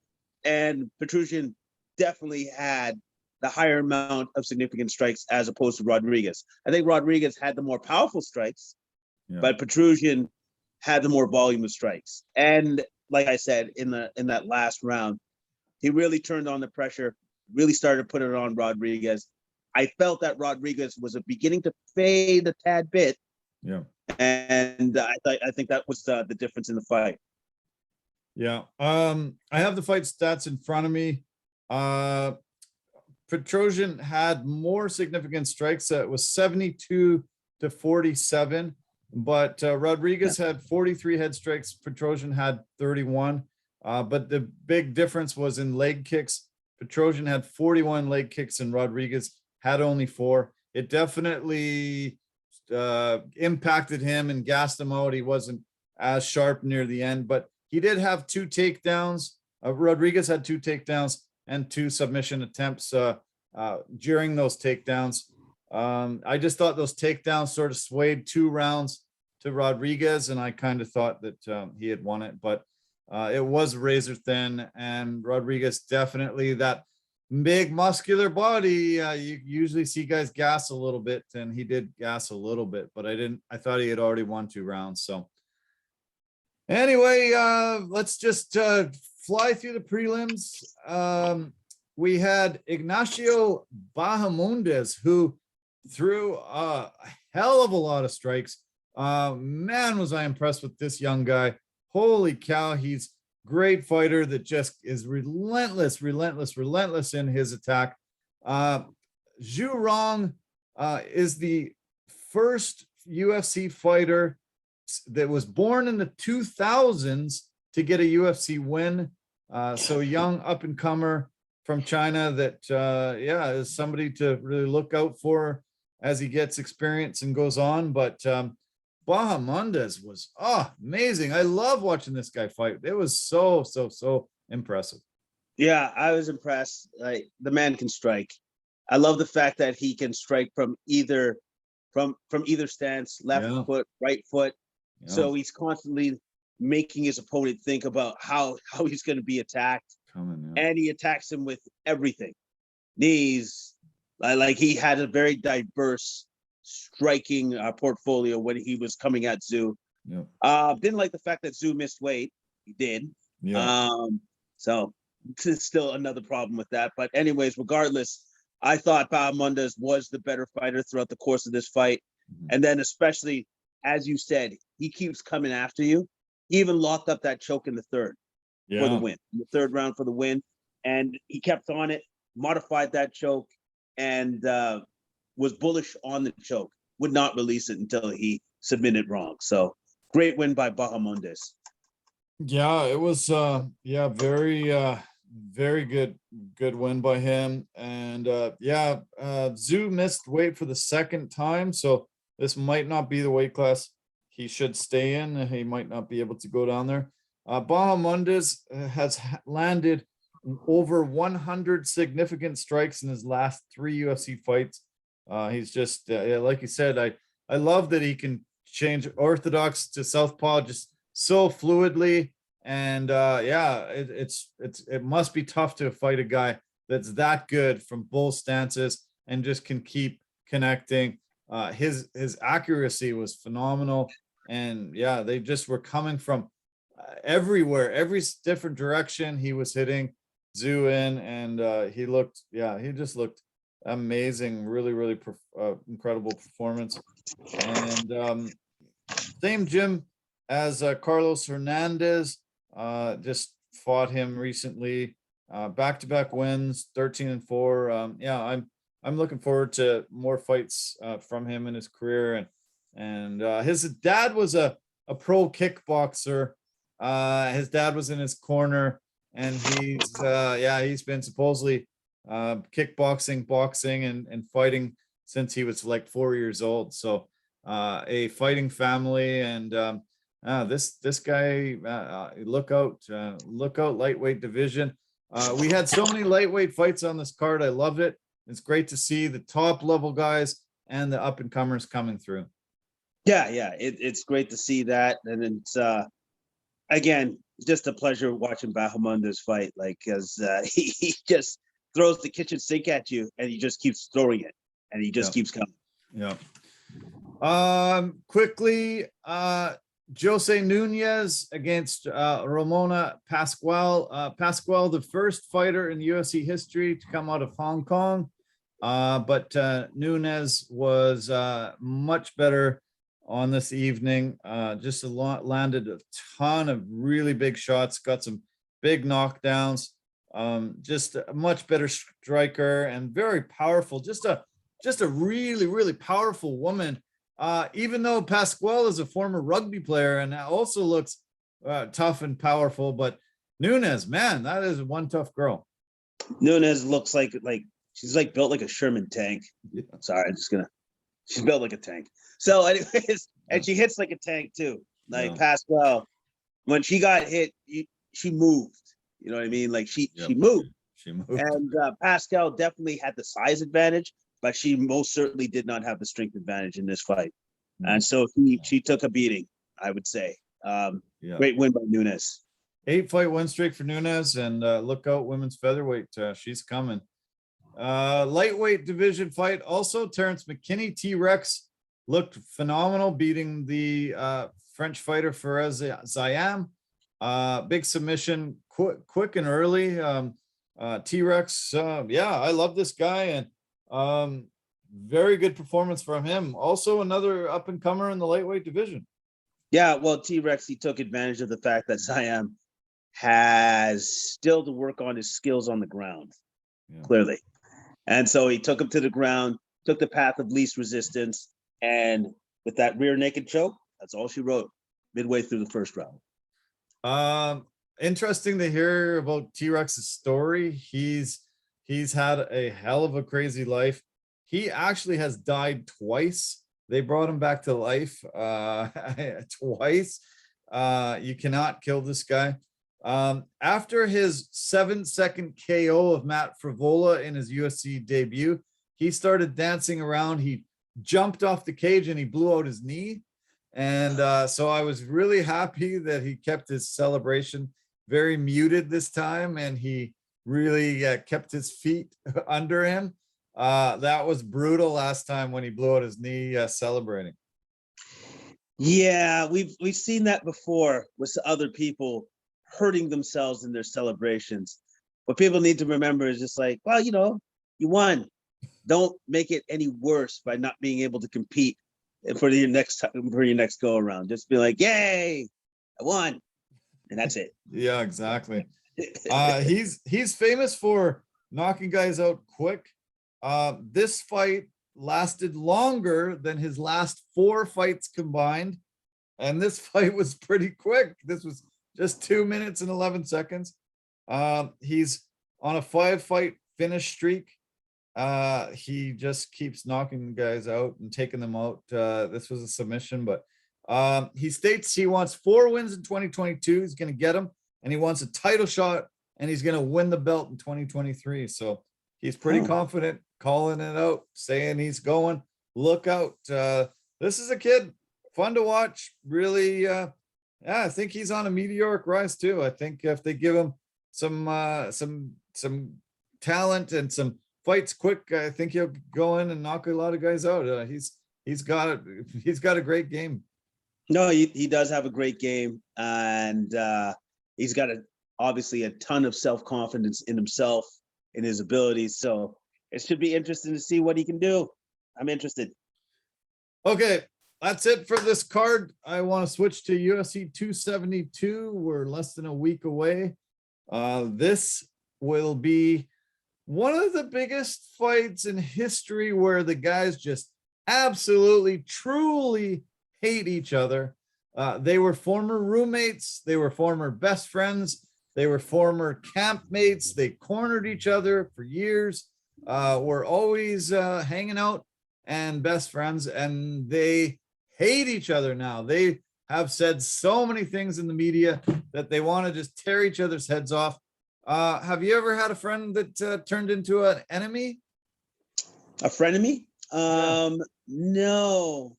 And Petrosyan definitely had the higher amount of significant strikes as opposed to Rodriguez. I think Rodriguez had the more powerful strikes, but Petrosyan had the more volume of strikes. And like I said, in that last round, he really turned on the pressure, really started putting it on Rodriguez. I felt that Rodriguez was beginning to fade a tad bit. Yeah. And I think that was the difference in the fight. Yeah. I have the fight stats in front of me. Petrosyan had more significant strikes. It was 72 to 47, but Rodriguez had 43 head strikes. Petrosyan had 31. But the big difference was in leg kicks. Petrosyan had 41 leg kicks and Rodriguez had only 4. It definitely impacted him and gassed him out. He wasn't as sharp near the end, but he did have 2 takedowns. Rodriguez had 2 takedowns and 2 submission attempts during those takedowns. I just thought those takedowns sort of swayed 2 rounds to Rodriguez, and I kind of thought that he had won it, but it was razor thin, and Rodriguez definitely, that big muscular body, you usually see guys gas a little bit, and he did gas a little bit, but I thought he had already won 2 rounds. So Anyway, let's just fly through the prelims. We had Ignacio Bahamondes, who threw a hell of a lot of strikes. Man, was I impressed with this young guy. Holy cow, he's great fighter that just is relentless in his attack. Zhu Rong is the first UFC fighter that was born in the 2000s to get a UFC win. So young up and comer from China that is somebody to really look out for as he gets experience and goes on. But Bahamondes was amazing. I love watching this guy fight. It was so impressive. Yeah, I was impressed. Like, the man can strike. I love the fact that he can strike from either stance, left foot, right foot. Yeah. So he's constantly making his opponent think about how he's going to be attacked. And he attacks him with everything. Knees. Like, he had a very diverse striking portfolio when he was coming at Zhu. Yeah. Didn't like the fact that Zhu missed weight. He did. Yeah. So it's still another problem with that. But anyways, regardless, I thought Bahamondes was the better fighter throughout the course of this fight. Mm-hmm. And then especially, as you said, he keeps coming after you. He even locked up that choke in the third for the win, the third round for the win. And he kept on it, modified that choke, and was bullish on the choke. Would not release it until he submitted wrong. So great win by Bahamondes. Yeah, it was very good win by him. And Zhu missed weight for the second time, so this might not be the weight class he should stay in. He might not be able to go down there. Bahamondes has landed over 100 significant strikes in his last 3 UFC fights. He's just like you said, I love that he can change orthodox to southpaw just so fluidly. And it must be tough to fight a guy that's that good from both stances and just can keep connecting. His accuracy was phenomenal. And they just were coming from everywhere, every different direction he was hitting Zhu in. And he just looked amazing. Really incredible performance. And same gym as Carlos Hernandez, just fought him recently. Back-to-back wins, 13-4. I'm looking forward to more fights from him in his career. And his dad was a pro kickboxer. His dad was in his corner, and he's been supposedly kickboxing, boxing, and fighting since he was like 4 years old. So a fighting family. And this guy, look out, lightweight division. We had so many lightweight fights on this card. I loved it. It's great to see the top level guys and the up and comers coming through. It's great to see that. And it's again, just a pleasure watching Bahamondes fight, like, because he just throws the kitchen sink at you and he just keeps throwing it and he just keeps coming. Quickly, Jose Nunez against Ramona Pascual. Pascual, the first fighter in UFC history to come out of Hong Kong. But Nunez was much better on this evening. Just landed a ton of really big shots, got some big knockdowns. Just a much better striker and very powerful. Just a really powerful woman. Even though Pascual is a former rugby player and also looks tough and powerful, but Nunez, man, that is one tough girl. Nunez looks like she's like built like a Sherman tank. Yeah. Sorry, she's built like a tank. So anyways, and she hits like a tank too. Like Pascual, when she got hit, she moved. You know what I mean? Like she moved. She moved. And Pascual definitely had the size advantage, but she most certainly did not have the strength advantage in this fight. And so she took a beating, I would say. Great win by Nunez. 8-fight win streak for Nunez, and look out, women's featherweight. She's coming. Lightweight division fight. Also, Terrence McKinney, T-Rex, looked phenomenal, beating the French fighter Fares Zayam. Big submission, quick and early. T-Rex, yeah, I love this guy, and very good performance from him. Also another up and comer in the lightweight division. Yeah, well, T-Rex, he took advantage of the fact that Siam has still to work on his skills on the ground, clearly. And so he took him to the ground, took the path of least resistance, and with that rear naked choke, that's all she wrote midway through the first round. Interesting to hear about T-Rex's story. He's had a hell of a crazy life. He actually has died twice. They brought him back to life twice. You cannot kill this guy. After his 7-second KO of Matt Frivola in his UFC debut, he started dancing around. He jumped off the cage and he blew out his knee. And so I was really happy that he kept his celebration very muted this time, and he really kept his feet under him. That was brutal last time when he blew out his knee celebrating. Yeah, we've seen that before with other people hurting themselves in their celebrations. What people need to remember is just like, well, you know, you won. Don't make it any worse by not being able to compete for your next go around. Just be like, yay, I won, and that's it. Yeah, exactly. He's famous for knocking guys out quick. This fight lasted longer than his last 4 fights combined, and this fight was pretty quick. This was just 2 minutes and 11 seconds. He's on a 5-fight finish streak. He just keeps knocking guys out and taking them out. This was a submission, but he states he wants 4 wins in 2022. He's going to get them, and he wants a title shot, and he's going to win the belt in 2023. So he's pretty confident, calling it out, saying he's going. Look out. This is a kid, fun to watch. Really, I think he's on a meteoric rise too. I think if they give him some talent and some fights quick, I think he'll go in and knock a lot of guys out. He's got a great game. No, he does have a great game, and he's got obviously a ton of self-confidence in himself, in his abilities. So it should be interesting to see what he can do. I'm interested. Okay, that's it for this card. I want to switch to UFC 272. We're less than a week away. This will be one of the biggest fights in history where the guys just absolutely, truly hate each other. They were former roommates. They were former best friends. They were former campmates. They cornered each other for years. Were always hanging out and best friends, and they hate each other now. They have said so many things in the media that they want to just tear each other's heads off. Have you ever had a friend that turned into an enemy? A frenemy? Yeah. No.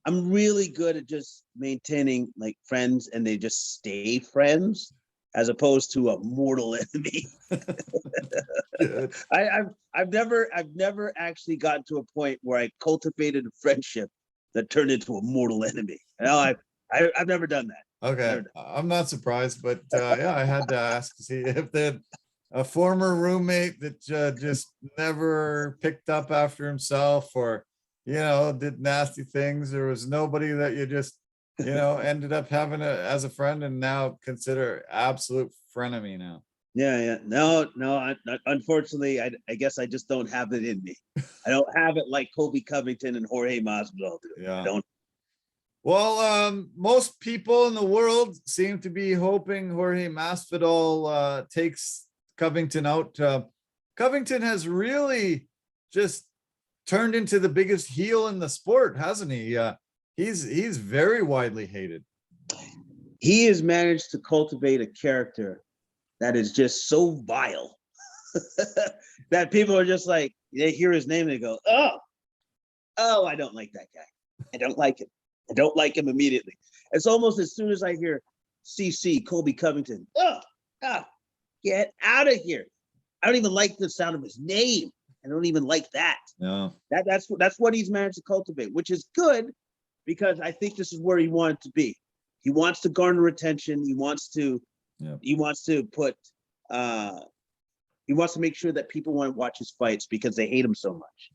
I'm really good at just maintaining like friends, and they just stay friends as opposed to a mortal enemy. I've never actually gotten to a point where I cultivated a friendship that turned into a mortal enemy. No, I've never done that. Okay, I'm not surprised, but yeah, I had to ask to see if they had a former roommate that just never picked up after himself, or did nasty things. There was nobody that you just ended up having as a friend and now consider absolute frenemy now. Yeah. No. Unfortunately, I guess I just don't have it in me. I don't have it like Colby Covington and Jorge Masvidal do. Yeah. I don't. Well, most people in the world seem to be hoping Jorge Masvidal takes Covington out. Covington has really just turned into the biggest heel in the sport, hasn't he? He's very widely hated. He has managed to cultivate a character that is just so vile that people are just like, they hear his name and they go, oh, I don't like that guy. I don't like him. I don't like him immediately. It's almost as soon as I hear CC, Colby Covington, get out of here. I don't even like the sound of his name. I don't even like that. No. That's what he's managed to cultivate, which is good because I think this is where he wanted to be. He wants to garner attention. He wants to put he wants to make sure that people want to watch his fights because they hate him so much.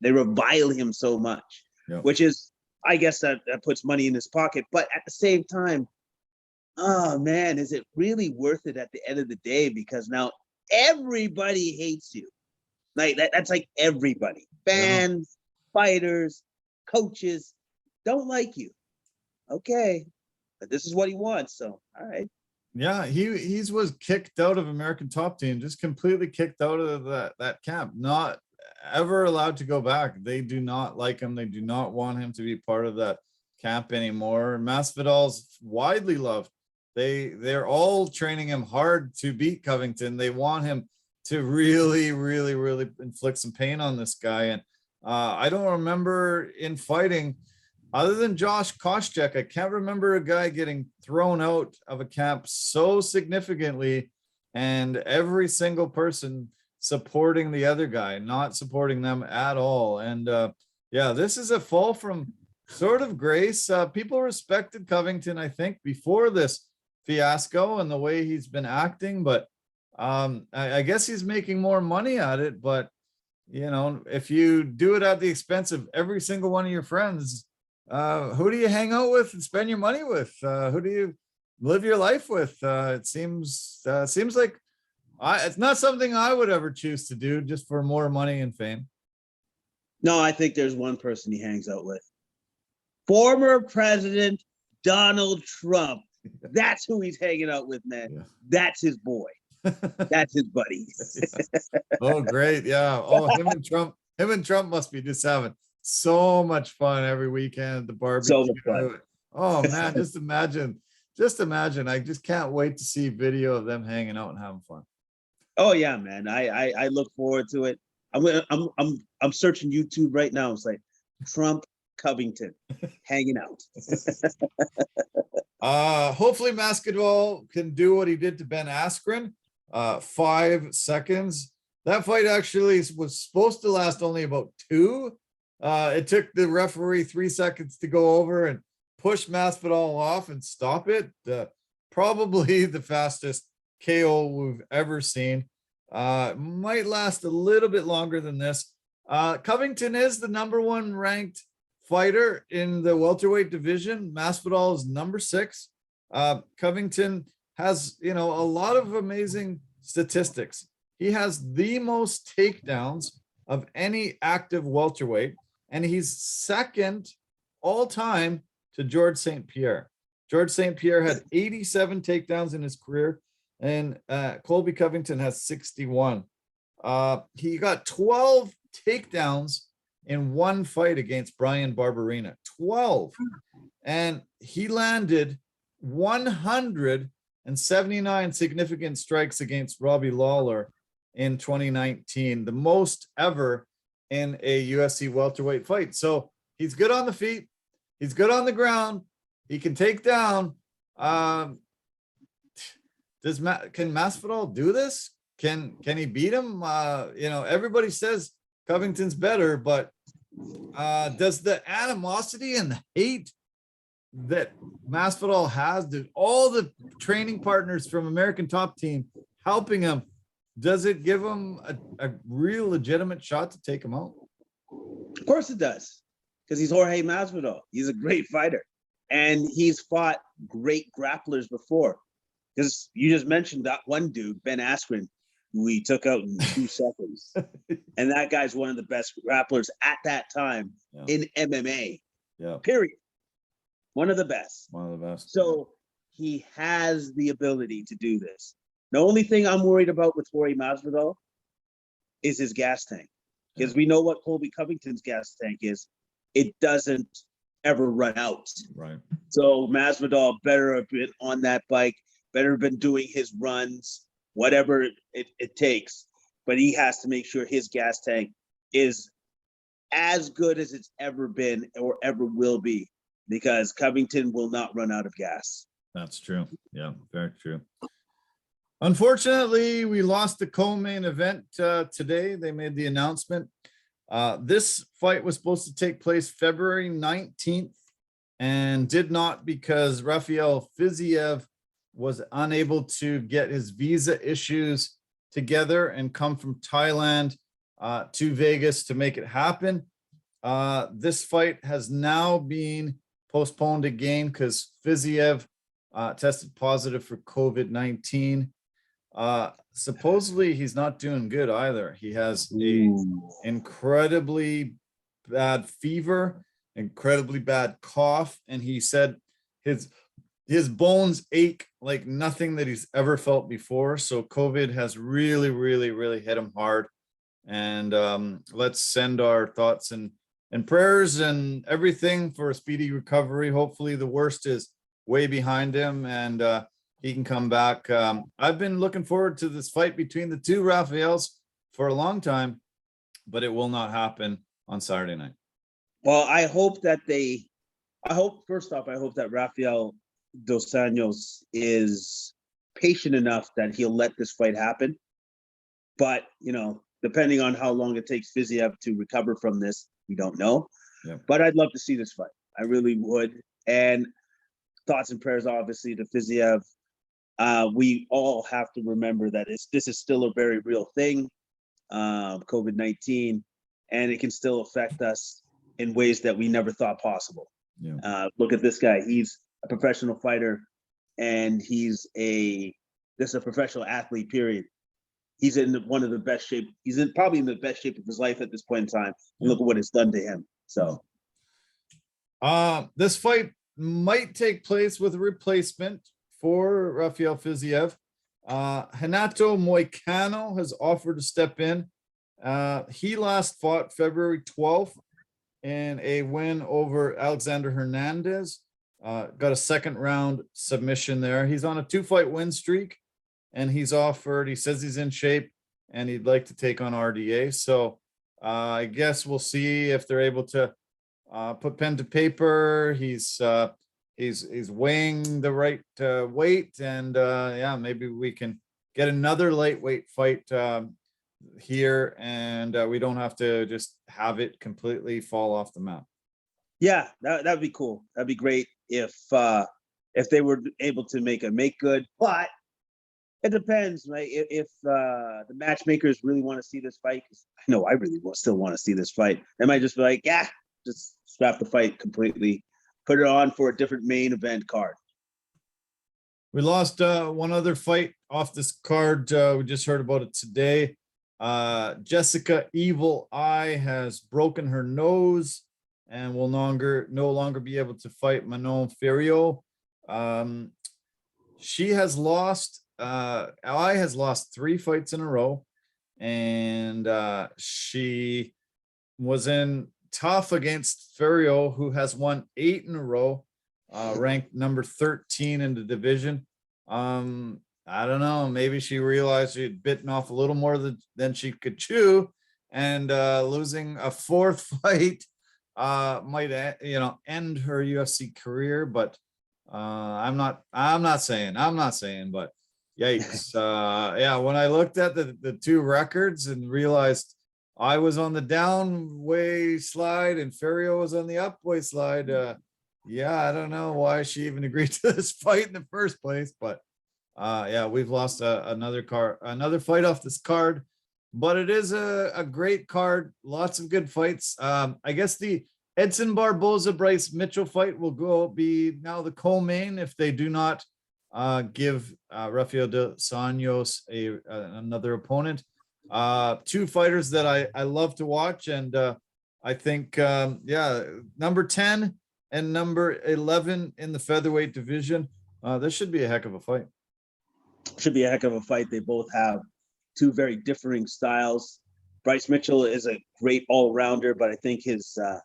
They revile him so much, which is, I guess that puts money in his pocket. But at the same time, oh man, is it really worth it at the end of the day? Because now everybody hates you. Like that's like everybody. Fans, fighters, coaches don't like you. Okay. But this is what he wants. So all right. Yeah, he was kicked out of American Top Team, just completely kicked out of that camp, not ever allowed to go back. They do not like him. They do not want him to be part of that camp anymore. Masvidal's widely loved. They're all training him hard to beat Covington. They want him to really, really, really inflict some pain on this guy. And I don't remember in fighting, other than Josh Koscheck, I can't remember a guy getting thrown out of a camp so significantly and every single person supporting the other guy, not supporting them at all. And yeah, this is a fall from sort of grace. People respected Covington, I think, before this fiasco and the way he's been acting, but I guess he's making more money at it. But you know, if you do it at the expense of every single one of your friends, who do you hang out with and spend your money with? Who do you live your life with? It seems like it's not something I would ever choose to do just for more money and fame. No, I think there's one person he hangs out with. Former President Donald Trump. That's who he's hanging out with, man. Yeah. That's his boy. That's his buddy. Oh, great. Yeah. Oh, him and Trump must be just having so much fun every weekend at the barbecue. So much fun. Oh man, just imagine. I just can't wait to see video of them hanging out and having fun. Oh yeah, man. I look forward to it. I'm searching YouTube right now. It's like Trump Covington hanging out. Hopefully Masvidal can do what he did to Ben Askren. 5 seconds. That fight actually was supposed to last only about 2. It took the referee 3 seconds to go over and push Masvidal off and stop it. Probably the fastest KO we've ever seen. Might last a little bit longer than this. Covington is the #1 ranked fighter in the welterweight division. Masvidal is number 6. Covington has, a lot of amazing statistics. He has the most takedowns of any active welterweight, and he's second all time to George St. Pierre. George St. Pierre had 87 takedowns in his career, and Colby Covington has 61. He got 12 takedowns in one fight against Brian Barberena. 12. And he landed 179 significant strikes against Robbie Lawler in 2019, the most ever in a UFC welterweight fight. So he's good on the feet. He's good on the ground. He can take down. Can Masvidal do this? Can he beat him? Everybody says Covington's better, but does the animosity and the hate that Masvidal has, all the training partners from American Top Team helping him, does it give him a real legitimate shot to take him out? Of course it does, because he's Jorge Masvidal. He's a great fighter, and he's fought great grapplers before. Because you just mentioned that one dude, Ben Askren, who he took out in 2 seconds. And that guy's one of the best grapplers at that time in MMA. Yeah. Period. One of the best. One of the best. So he has the ability to do this. The only thing I'm worried about with Jorge Masvidal is his gas tank. Because we know what Colby Covington's gas tank is. It doesn't ever run out. Right. So Masvidal better have been on that bike, better have been doing his runs, whatever it takes. But he has to make sure his gas tank is as good as it's ever been or ever will be, because Covington will not run out of gas. That's true. Yeah, very true. Unfortunately, we lost the co-main event today. They made the announcement. This fight was supposed to take place February 19th and did not because Rafael Fiziev was unable to get his visa issues together and come from Thailand to Vegas to make it happen. This fight has now been postponed again because Fiziev tested positive for COVID-19. Supposedly he's not doing good either. He has a incredibly bad fever, incredibly bad cough, and he said his bones ache like nothing that he's ever felt before. So COVID has really hit him hard. And let's send our thoughts and prayers and everything for a speedy recovery. Hopefully the worst is way behind him and he can come back. I've been looking forward to this fight between the two Rafaels for a long time, but it will not happen on Saturday night. Well, I hope first off, I hope that Rafael Dos Anjos is patient enough that he'll let this fight happen. But, depending on how long it takes Fiziev to recover from this, we don't know. Yeah. But I'd love to see this fight. I really would. And thoughts and prayers, obviously, to Fiziev. We all have to remember that this is still a very real thing, COVID-19, and it can still affect us in ways that we never thought possible. Yeah. Look at this guy. He's a professional fighter, and he's a professional athlete, period. He's in one of the best shape. He's probably in the best shape of his life at this point in time. And look at what it's done to him. So this fight might take place with a replacement for Rafael Fiziev. Renato Moicano has offered to step in. He last fought February 12th in a win over Alexander Hernandez. Got a second round submission there. He's on a 2-fight win streak. And he says he's in shape and he'd like to take on RDA. So I guess we'll see if they're able to put pen to paper. He's weighing the right weight, and maybe we can get another lightweight fight here, and we don't have to just have it completely fall off the map. Yeah, that'd be cool. That'd be great if they were able to make good, but it depends, right? If the matchmakers really want to see this fight, I know I really still want to see this fight. They might just be like, yeah, just scrap the fight completely, put it on for a different main event card. We lost one other fight off this card. We just heard about it today. Jessica Evil Eye has broken her nose and will no longer be able to fight Manon Ferriot. She has lost. Eye has lost 3 fights in a row, and she was in tough against Ferriot, who has won 8 in a row, ranked number 13 in the division. I don't know, maybe she realized she had bitten off a little more than she could chew, and losing a 4th fight might end her UFC career. But I'm not saying, but yikes. When I looked at the 2 records and realized I was on the downway slide and Ferriot was on the upway slide, I don't know why she even agreed to this fight in the first place. But we've lost another fight off this card, but it is a great card. Lots of good fights. I guess the Edson Barboza Bryce Mitchell fight will be now the co-main if they do not give Rafael Dos Anjos another opponent. 2 fighters that I love to watch, and I think number 10 and number 11 in the featherweight division. This should be a heck of a fight. Should be a heck of a fight. They both have 2 very differing styles. Bryce Mitchell is a great all-rounder, but I think the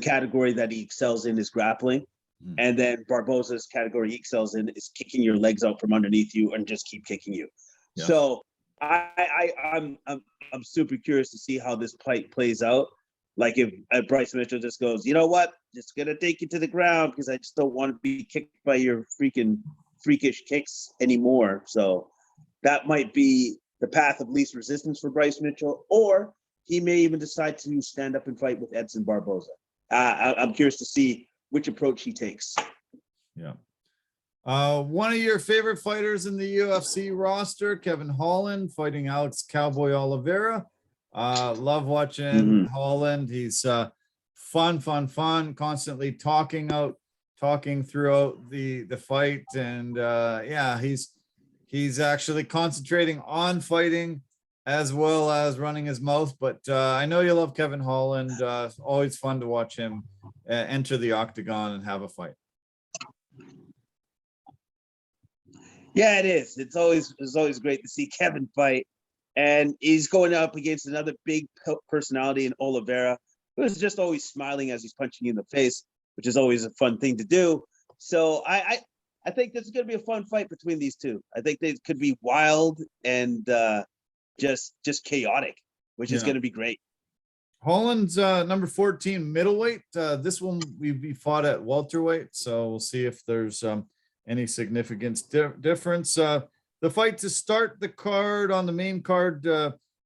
category that he excels in is grappling. And then Barboza's category he excels in is kicking your legs out from underneath you and just keep kicking you. Yeah. So I'm super curious to see how this fight plays out. Like if Bryce Mitchell just goes, you know what, just gonna take you to the ground because I just don't want to be kicked by your freaking freakish kicks anymore. So that might be the path of least resistance for Bryce Mitchell, or he may even decide to stand up and fight with Edson Barboza. I'm curious to see which approach he takes. Yeah. One of your favorite fighters in the UFC roster, Kevin Holland, fighting Alex Cowboy Oliveira. Love watching Holland. He's fun, constantly talking throughout the fight. And yeah, he's actually concentrating on fighting as well as running his mouth. But I know you love Kevin Holland. It's always fun to watch him enter the octagon and have a fight. Yeah, it is. It's always great to see Kevin fight. And he's going up against another big personality in Oliveira, who's just always smiling as he's punching you in the face, which is always a fun thing to do. So I think this is going to be a fun fight between these two. I think they could be wild and just chaotic, which is going to be great. Holland's number 14 middleweight. This one we be fought at welterweight, so we'll see if there's any significance difference. The fight to start the card on the main card,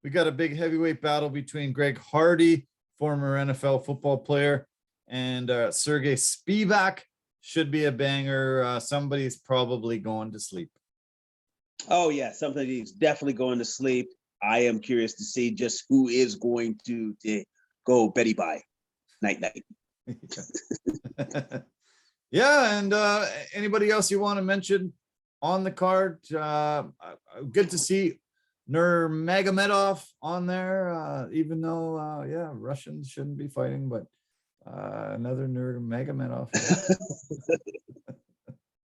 we got a big heavyweight battle between Greg Hardy, former NFL football player, and Sergey Spivak. Should be a banger. Somebody's probably going to sleep. Oh yeah, somebody's definitely going to sleep. I am curious to see just who is going to go Betty bye. Night. Yeah, and anybody else you want to mention on the card? Good to see Nurmagomedov on there, even though, yeah, Russians shouldn't be fighting, but another Nurmagomedov.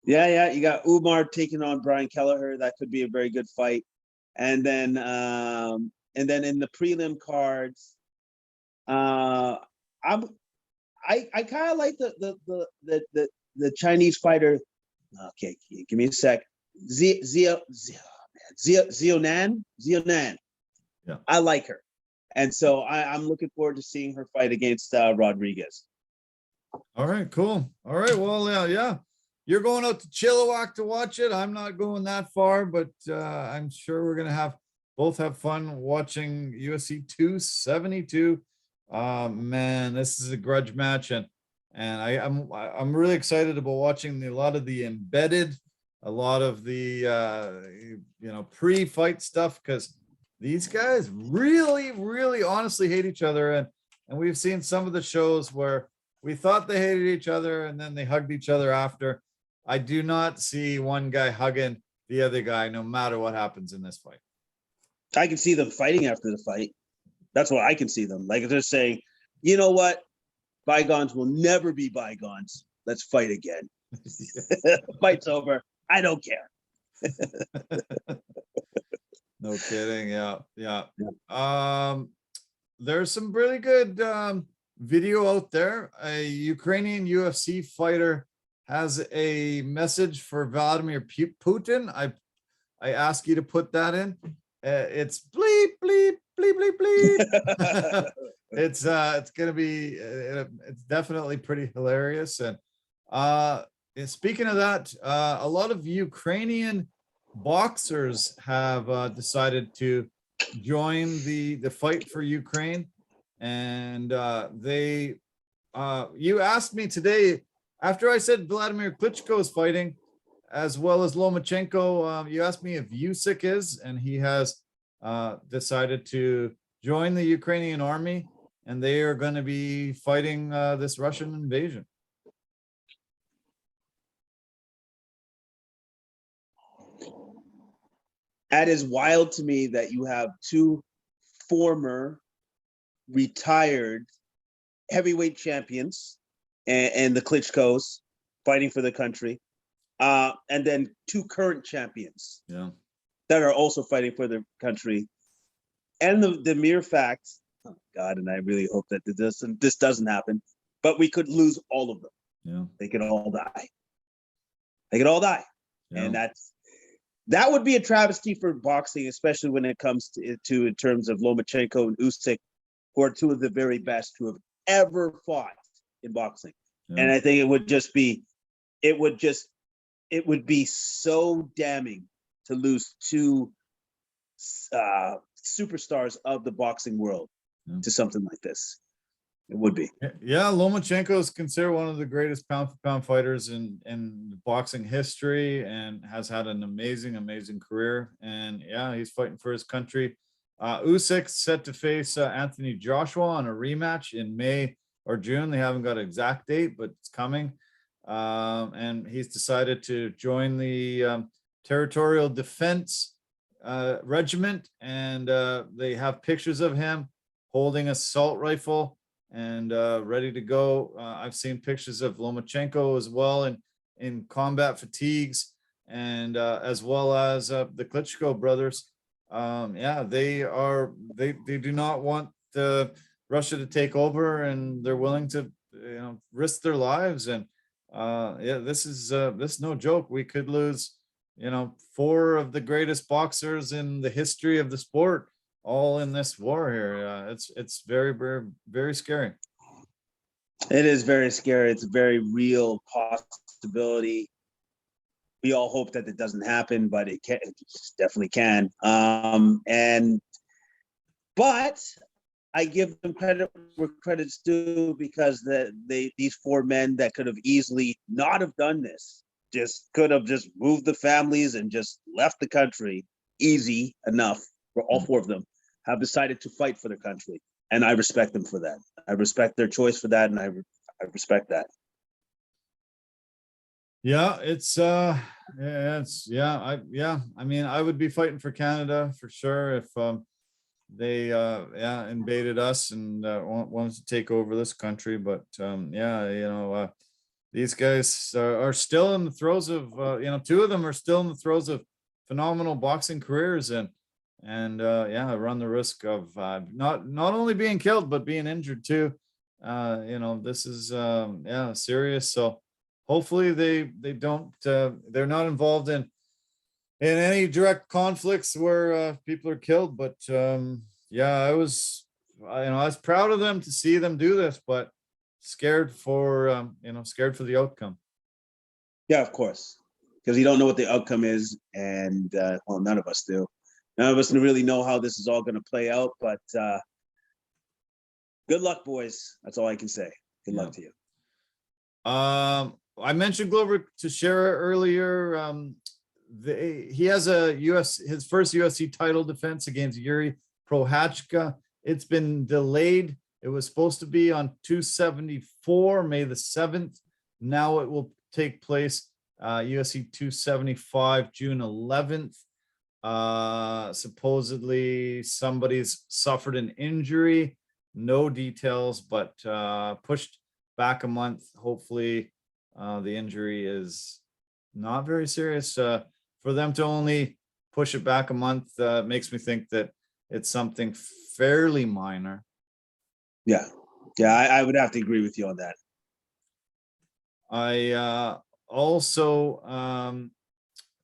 Yeah, you got Umar taking on Brian Kelleher. That could be a very good fight. And then in the prelim cards, I kind of like the Chinese fighter. Okay, give me a sec. Zionan. Yeah, I like her, and so I'm looking forward to seeing her fight against Rodriguez. All right, cool. All right, well, yeah. You're going out to Chilliwack to watch it. I'm not going that far, but I'm sure we're gonna both have fun watching UFC 272. Man, this is a grudge match, and I'm really excited about watching a lot of the embedded, a lot of the pre-fight stuff, because these guys really honestly hate each other, and we've seen some of the shows where we thought they hated each other and then they hugged each other after. I do not see one guy hugging the other guy, no matter what happens in this fight. I can see them fighting after the fight. That's what I can see them. Like they're saying, you know what? Bygones will never be bygones. Let's fight again. Fight's over. I don't care. No kidding. Yeah. There's some really good video out there. A Ukrainian UFC fighter has a message for Vladimir Putin. I ask you to put that in. It's bleep bleep bleep bleep bleep. It's gonna be it's definitely pretty hilarious. And speaking of that, a lot of Ukrainian boxers have decided to join the fight for Ukraine, and you asked me today, after I said Vladimir Klitschko is fighting, as well as Lomachenko, you asked me if Usyk is, and he has decided to join the Ukrainian army, and they are going to be fighting this Russian invasion. That is wild to me that you have two former retired heavyweight champions and the Klitschkos fighting for the country. And then two current champions that are also fighting for their country. And the mere fact, oh God, and I really hope that this doesn't happen, but we could lose all of them. Yeah. They could all die. Yeah. And that would be a travesty for boxing, especially when it comes to in terms of Lomachenko and Usyk, who are two of the very best who have ever fought in boxing. Yeah. And I think it would just it would be so damning to lose two superstars of the boxing world to something like this. It would be. Yeah, Lomachenko is considered one of the greatest pound for pound fighters in boxing history and has had an amazing career. And yeah, he's fighting for his country. Usyk set to face Anthony Joshua on a rematch in May or June. They haven't got an exact date, but it's coming. And he's decided to join the territorial defense regiment, and they have pictures of him holding an assault rifle and ready to go. I've seen pictures of Lomachenko as well in combat fatigues, and as well as the Klitschko brothers. Yeah, they do not want Russia to take over, and they're willing to risk their lives. And yeah, this is no joke. We could lose 4 of the greatest boxers in the history of the sport all in this war here. It's very scary. It is very scary. It's a very real possibility. We all hope that it doesn't happen, but it can. It definitely can. But I give them credit where credit's due, because these 4 men that could have easily not have done this could have just moved the families and just left the country easy enough. For all 4 of them have decided to fight for their country, and I respect them for that. I respect their choice for that, and I respect that. Yeah, I mean, I would be fighting for Canada for sure if they invaded us and wanted to take over this country. But these guys are still in the throes of 2 of them are still in the throes of phenomenal boxing careers, and run the risk of not only being killed but being injured too. This is serious. So hopefully they don't they're not involved in any direct conflicts where people are killed. But I was proud of them to see them do this, but scared for the outcome. Yeah, of course, because you don't know what the outcome is, and none of us do. None of us really know how this is all going to play out, but good luck, boys. That's all I can say. Good luck to you. I mentioned Glover Teixeira earlier. He has his first UFC title defense against Yuri Prochazka. It's been delayed. It was supposed to be on 274, May the 7th. Now it will take place UFC 275, June 11th. Supposedly somebody's suffered an injury. No details, but pushed back a month. Hopefully the injury is not very serious. For them to only push it back a month makes me think that it's something fairly minor. Yeah, I would have to agree with you on that. I also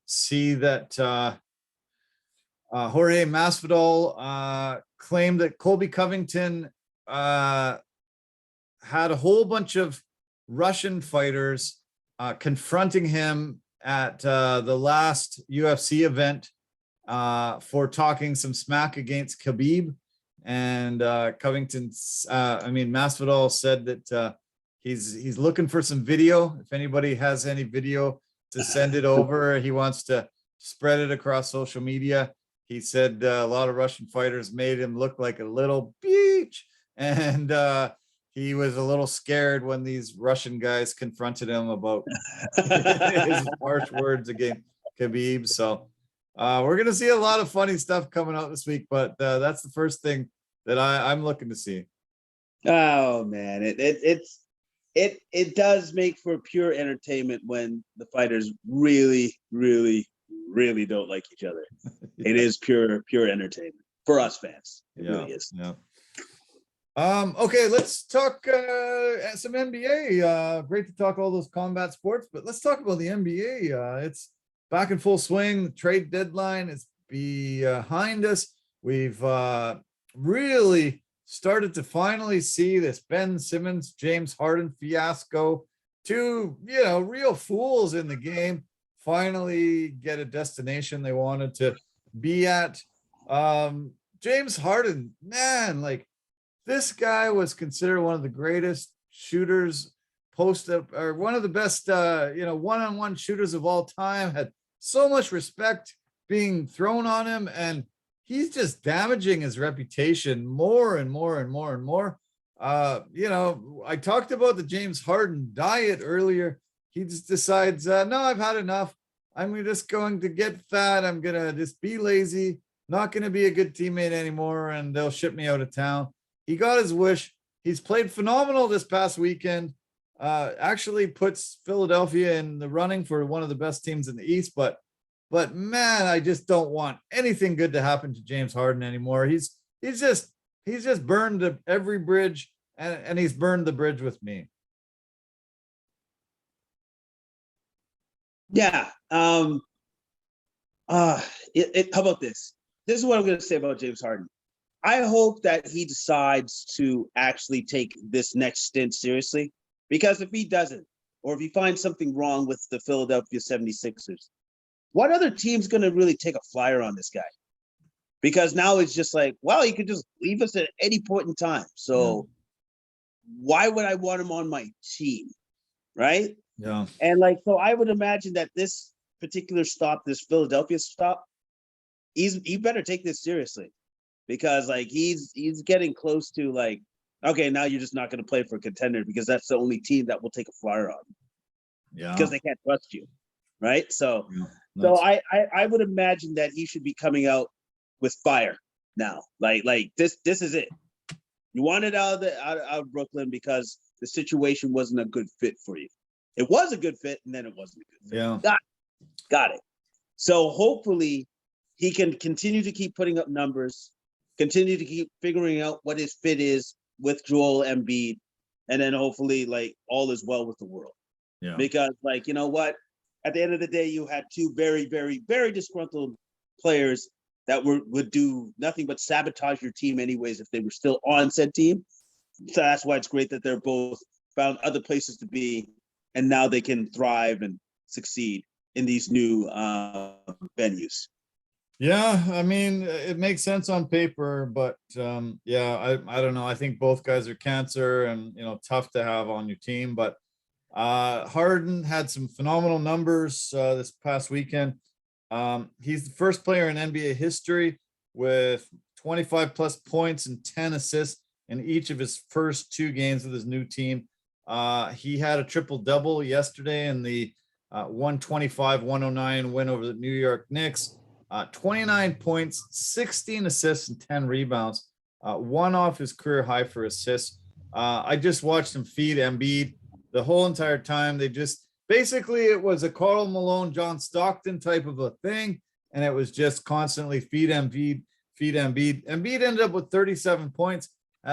see that Jorge Masvidal claimed that Colby Covington had a whole bunch of Russian fighters confronting him at the last UFC event for talking some smack against Khabib. And Masvidal said that he's looking for some video. If anybody has any video to send it over, he wants to spread it across social media. He said a lot of Russian fighters made him look like a little beach, and he was a little scared when these Russian guys confronted him about his harsh words against Khabib. So we're going to see a lot of funny stuff coming out this week, but that's the first thing that I'm looking to see. Oh man, it does make for pure entertainment when the fighters really don't like each other. Yeah. It is pure entertainment for us fans. It really is. Yeah. Okay, let's talk some NBA. Great to talk all those combat sports, but let's talk about the NBA. It's back in full swing. The trade deadline is behind us. We've really started to finally see this Ben Simmons, James Harden fiasco. 2, real fools in the game finally get a destination they wanted to be at. James Harden, man, like this guy was considered one of the greatest shooters post up, or one of the best, one-on-one shooters of all time. Had so much respect being thrown on him, and he's just damaging his reputation more and more and more and more. I talked about the James Harden diet earlier. He just decides, no, I've had enough. I'm just going to get fat. I'm going to just be lazy, not going to be a good teammate anymore, and they'll ship me out of town. He got his wish. He's played phenomenal this past weekend. Actually puts Philadelphia in the running for one of the best teams in the East, but man, I just don't want anything good to happen to James Harden anymore. He's just burned every bridge, and he's burned the bridge with me. Yeah. How about this? This is what I'm going to say about James Harden. I hope that he decides to actually take this next stint seriously, because if he doesn't, or if he finds something wrong with the Philadelphia 76ers, what other team's going to really take a flyer on this guy? Because now it's just like, well, he could just leave us at any point in time. So why would I want him on my team? Right? Yeah. And so I would imagine that this particular stop, this Philadelphia stop, he better take this seriously, because he's getting close to okay, now you're just not going to play for a contender, because that's the only team that will take a flyer on. Yeah. Because they can't trust you. Right. So, I would imagine that he should be coming out with fire now. This is it. You wanted out of Brooklyn because the situation wasn't a good fit for you. It was a good fit, and then it wasn't a good fit. Yeah. Got it. So hopefully he can continue to keep putting up numbers, continue to keep figuring out what his fit is with Joel Embiid, and then hopefully all is well with the world. Yeah. Because you know what? At the end of the day, you had two very, very, very disgruntled players that would do nothing but sabotage your team anyways if they were still on said team. So that's why it's great that they're both found other places to be, and now they can thrive and succeed in these new venues. Yeah, I mean, it makes sense on paper, but I don't know. I think both guys are cancer, and tough to have on your team. But Harden had some phenomenal numbers this past weekend. He's the first player in NBA history with 25 plus points and 10 assists in each of his first two games with his new team. He had a triple double yesterday in the 125-109 win over the New York Knicks. 29 points, 16 assists, and 10 rebounds. One off his career high for assists. I just watched him feed Embiid the whole entire time. They just basically, it was a Karl Malone, John Stockton type of a thing, and it was just constantly feed Embiid, feed Embiid. Embiid ended up with 37 points.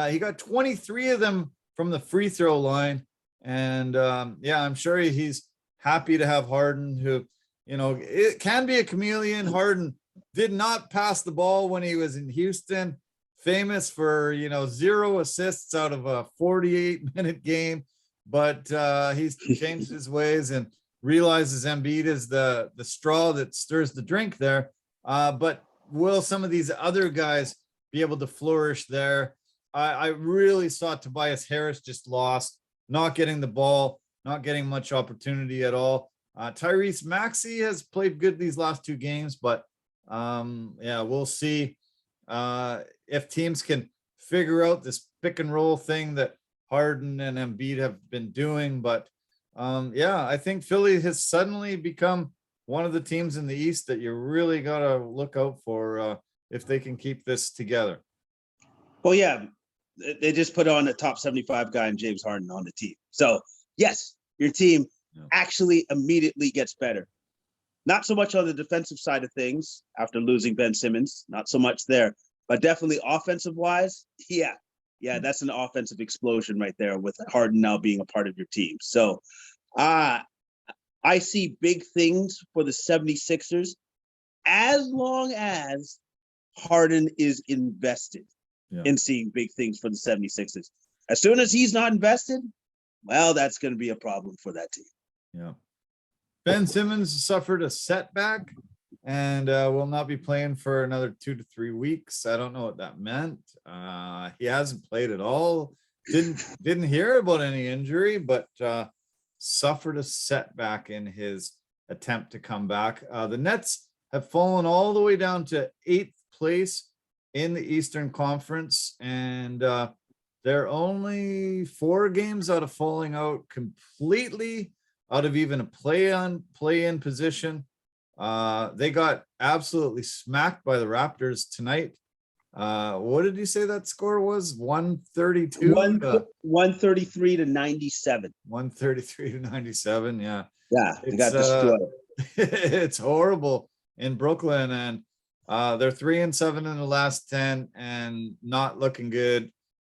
He got 23 of them from the free throw line, and I'm sure he's happy to have Harden, who it can be a chameleon. Harden did not pass the ball when he was in Houston, famous for, 0 assists out of a 48-minute game. But he's changed his ways and realizes Embiid is the straw that stirs the drink there. But will some of these other guys be able to flourish there? I really saw Tobias Harris just lost, not getting the ball, not getting much opportunity at all. Tyrese Maxey has played good these last two games, but we'll see if teams can figure out this pick and roll thing that Harden and Embiid have been doing. But I think Philly has suddenly become one of the teams in the East that you really got to look out for if they can keep this together. Well, yeah, they just put on a top 75 guy and James Harden on the team. So yes, your team actually immediately gets better. Not so much on the defensive side of things after losing Ben Simmons, not so much there, but definitely offensive wise. Yeah, that's an offensive explosion right there with Harden now being a part of your team. So I see big things for the 76ers as long as Harden is invested in seeing big things for the 76ers. As soon as he's not invested, well, that's going to be a problem for that team. Yeah. Ben Simmons suffered a setback and will not be playing for another 2 to 3 weeks. I don't know what that meant. He hasn't played at all. Didn't hear about any injury, but suffered a setback in his attempt to come back. The Nets have fallen all the way down to 8th place in the Eastern Conference, and they're only 4 games out of falling out completely out of even a play-in position. They got absolutely smacked by the Raptors tonight. What did you say that score was? 132? 133 to 97. 133 to 97. Yeah. Yeah, they got destroyed. It's horrible in Brooklyn, and they're 3-7 in the last 10 and not looking good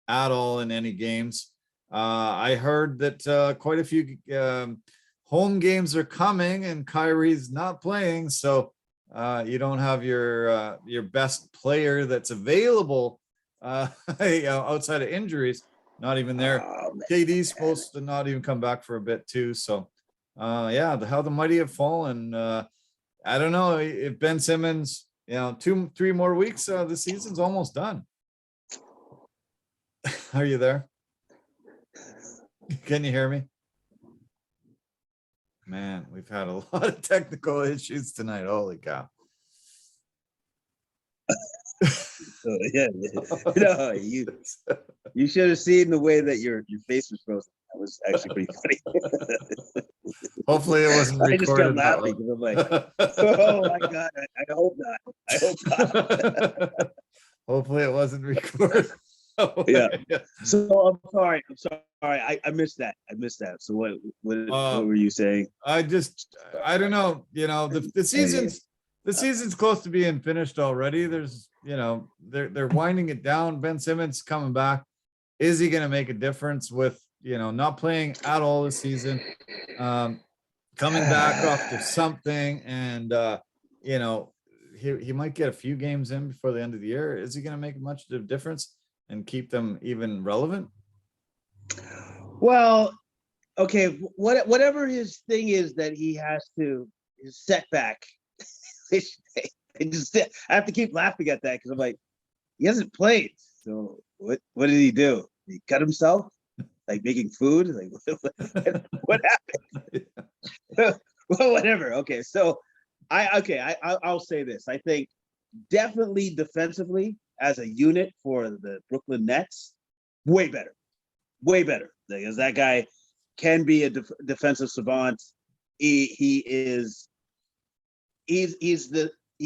at all in any games. I heard that quite a few home games are coming and Kyrie's not playing, so you don't have your best player that's available outside of injuries, not even there. KD's supposed to not even come back for a bit too, so how the mighty have fallen. I don't know if Ben Simmons, 2-3 more weeks, the season's almost done. Are you there? Can you hear me? Man, we've had a lot of technical issues tonight. Holy cow. Yeah. No, you should have seen the way that your face was frozen. That was actually pretty funny. Hopefully it wasn't recorded. I just kept laughing because I'm like, oh my God, I hope not. I hope not. Hopefully it wasn't recorded. Yeah. So I'm sorry. I missed that. So what were you saying? I don't know. The season's close to being finished already. There's, they're winding it down. Ben Simmons coming back. Is he going to make a difference with, not playing at all this season, coming back off to something, and he might get a few games in before the end of the year. Is he going to make much of a difference and keep them even relevant? Well, okay, whatever his thing is that he has to, his setback. I have to keep laughing at that because I'm like, he hasn't played. So what did he do? He cut himself? Like making food? Like what happened? Well, whatever. Okay, so I'll say this. I think definitely defensively as a unit for the Brooklyn Nets, way better. Because that guy can be a defensive savant. He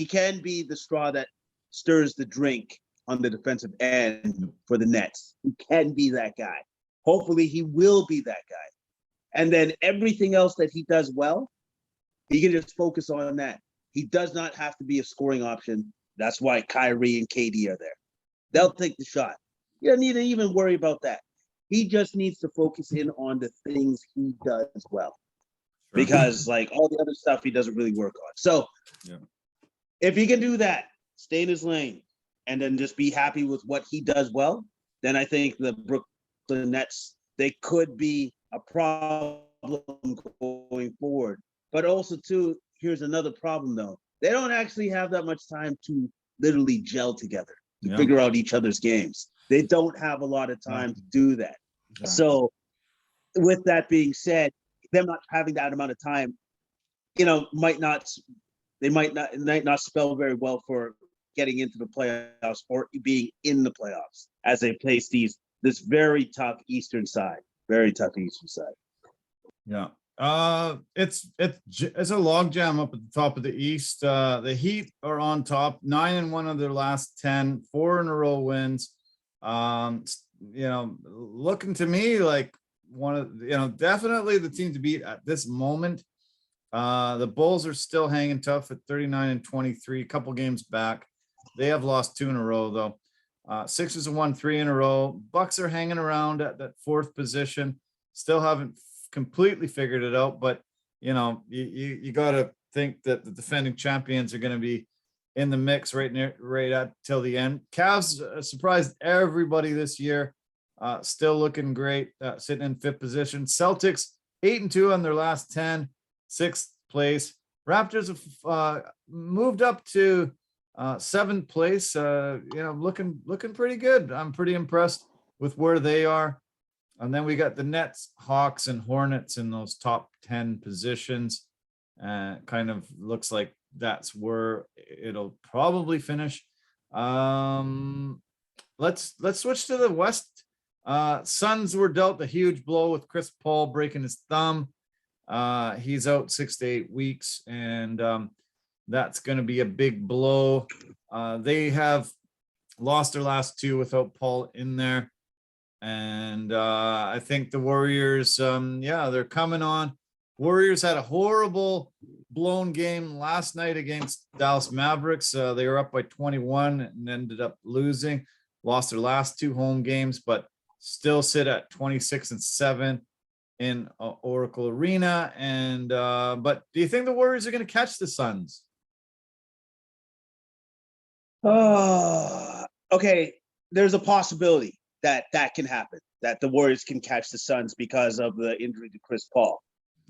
can be the straw that stirs the drink on the defensive end for the Nets. He can be that guy. Hopefully he will be that guy. And then everything else that he does well, he can just focus on that. He does not have to be a scoring option. That's why Kyrie and KD are there. They'll take the shot. You don't need to even worry about that. He just needs to focus in on the things he does well. Because like all the other stuff he doesn't really work on. So if he can do that, stay in his lane, and then just be happy with what he does well, then I think the Brooklyn Nets, they could be a problem going forward. But also too, here's another problem though. They don't actually have that much time to literally gel together, to figure out each other's games. They don't have a lot of time to do that. Exactly. So with that being said, them not having that amount of time, might not spell very well for getting into the playoffs or being in the playoffs as they face this very tough Eastern side. Yeah. It's a logjam up at the top of the East. The Heat are on top, 9-1 of their last 10, 4 in a row wins. Looking to me like one of, definitely the team to beat at this moment. The Bulls are still hanging tough at 39-23, a couple games back. They have lost 2 in a row though. Sixers have won 3 in a row. Bucks are hanging around at that 4th position. Still haven't completely figured it out, but you got to think that the defending champions are going to be in the mix right at till the end. Cavs surprised everybody this year. Still looking great, sitting in 5th position. Celtics 8-2 on their last 10, 6th place. Raptors have moved up to 7th place. Looking pretty good. I'm pretty impressed with where they are. And then we got the Nets, Hawks, and Hornets in those top 10 positions. Kind of looks like that's where it'll probably finish. Let's switch to the West. Suns were dealt a huge blow with Chris Paul breaking his thumb. He's out 6 to 8 weeks, and that's going to be a big blow. They have lost their last 2 without Paul in there. And I think the Warriors, they're coming on. Warriors had a horrible blown game last night against Dallas Mavericks. They were up by 21 and ended up losing, lost their last 2 home games, but still sit at 26-7 in Oracle Arena. And but do you think the Warriors are going to catch the Suns? Okay. There's a possibility that can happen, that the Warriors can catch the Suns because of the injury to Chris Paul.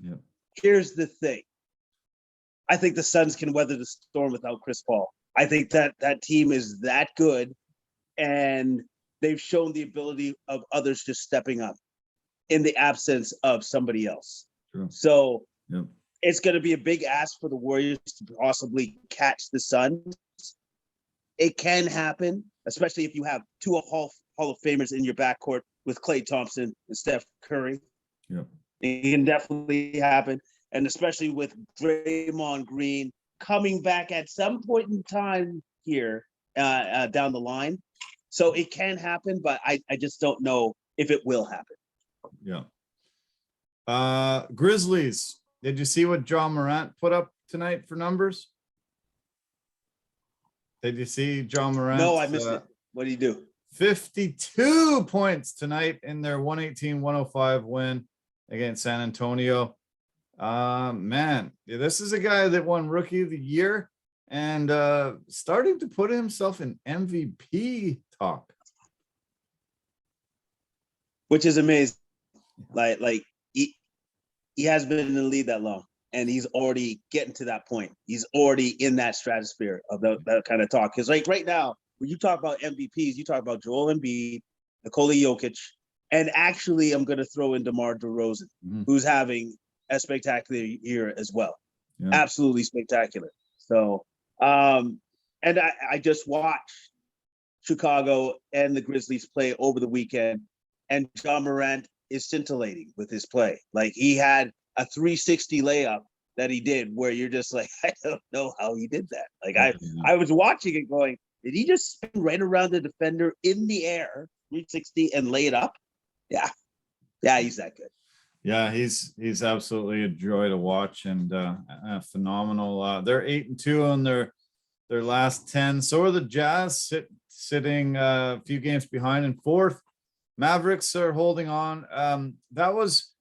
Yeah. Here's the thing. I think the Suns can weather the storm without Chris Paul. I think that team is that good, and they've shown the ability of others just stepping up in the absence of somebody else. True. So Yep. It's going to be a big ask for the Warriors to possibly catch the Suns. It can happen, especially if you have 2 Hall of Famers in your backcourt with Klay Thompson and Steph Curry. Yep. It can definitely happen. And especially with Draymond Green coming back at some point in time here down the line. So it can happen, but I just don't know if it will happen. Yeah. Grizzlies. Did you see what John Morant put up tonight for numbers? Did you see John Morant? No, I missed it. What did he do? 52 points tonight in their 118-105 win against San Antonio. Man, this is a guy that won Rookie of the Year and starting to put himself in MVP talk. Which is amazing. Like he has been in the league that long, and he's already getting to that point. He's already in that stratosphere of that kind of talk. Because like right now, when you talk about MVPs, you talk about Joel Embiid, Nikola Jokic, and actually I'm going to throw in DeMar DeRozan, who's having a spectacular year as well. Yeah. Absolutely spectacular. So, and I just watched Chicago and the Grizzlies play over the weekend, and John Morant is scintillating with his play. Like he had a 360 layup that he did where you're just like, I don't know how he did that. Like I was watching it going, did he just spin right around the defender in the air, 360 and lay it up? Yeah. Yeah, he's that good. Yeah, he's absolutely a joy to watch and phenomenal. They're 8-2 on their last 10. So are the Jazz sitting a few games behind in 4th. Mavericks are holding on. That was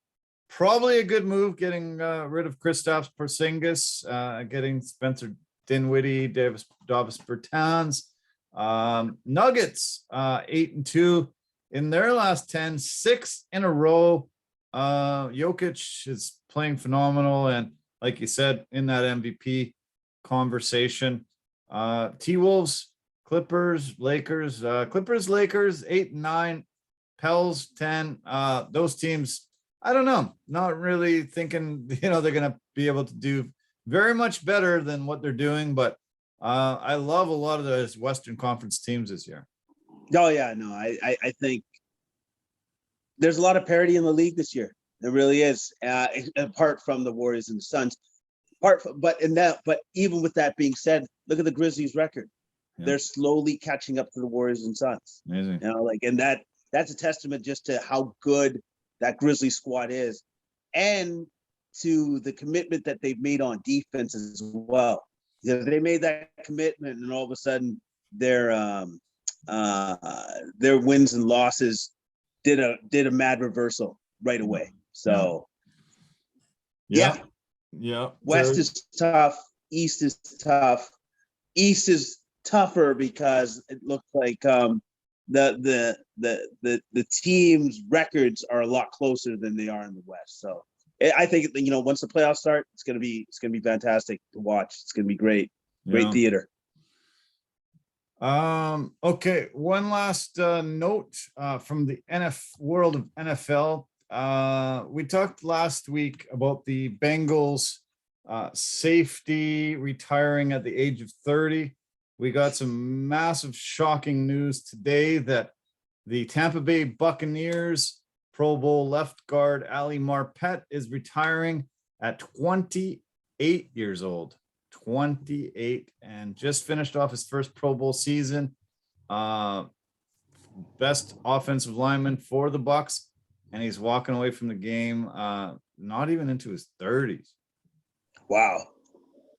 probably a good move, getting rid of Kristaps Porzingis, getting Spencer Dinwiddie, Davis Bertans. Nuggets 8-2 in their last 10, 6 in a row. Jokic is playing phenomenal, and like you said, in that MVP conversation. T-Wolves, Clippers, Lakers, Lakers 8-9, Pels 10. Those teams, I don't know, not really thinking they're going to be able to do very much better than what they're doing, but I love a lot of those Western Conference teams this year. Oh yeah, no, I think there's a lot of parity in the league this year. There really is, apart from the Warriors and the Suns. But even with that being said, look at the Grizzlies' record. Yeah. They're slowly catching up to the Warriors and Suns. Amazing. And that's a testament just to how good that Grizzlies squad is, and to the commitment that they've made on defense as well. They made that commitment, and all of a sudden their wins and losses did a mad reversal right away. So yeah. West is tough. East is tough. East is tougher because it looks like the team's records are a lot closer than they are in the West. So I think, once the playoffs start, it's gonna be fantastic to watch. It's gonna be great, Yeah. theater. Okay, one last note from the world of NFL. We talked last week about the Bengals safety retiring at the age of 30. We got some massive shocking news today that the Tampa Bay Buccaneers Pro Bowl left guard Ali Marpet is retiring at 28 years old. 28 and just finished off his first Pro Bowl season. Best offensive lineman for the Bucs, and he's walking away from the game not even into his 30s. Wow.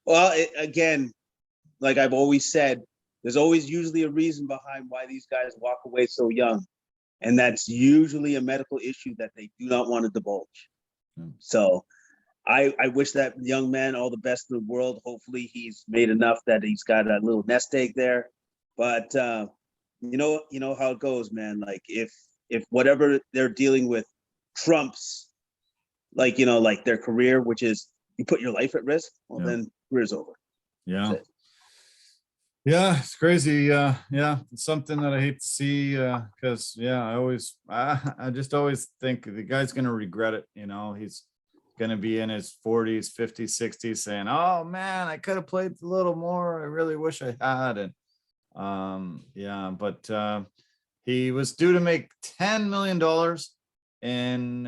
Well, again, like I've always said, there's always usually a reason behind why these guys walk away so young, and that's usually a medical issue that they do not want to divulge. So I wish that young man all the best in the world. Hopefully he's made enough that he's got a little nest egg there. But you know how it goes, man. Like if whatever they're dealing with trumps, like their career, which is you put your life at risk, well, then career's over. Yeah. Yeah, it's crazy. Yeah, it's something that I hate to see because I just always think the guy's gonna regret it. He's gonna be in his 40s, 50s, 60s saying, oh man, I could have played a little more. I really wish I had. And but he was due to make $10 million in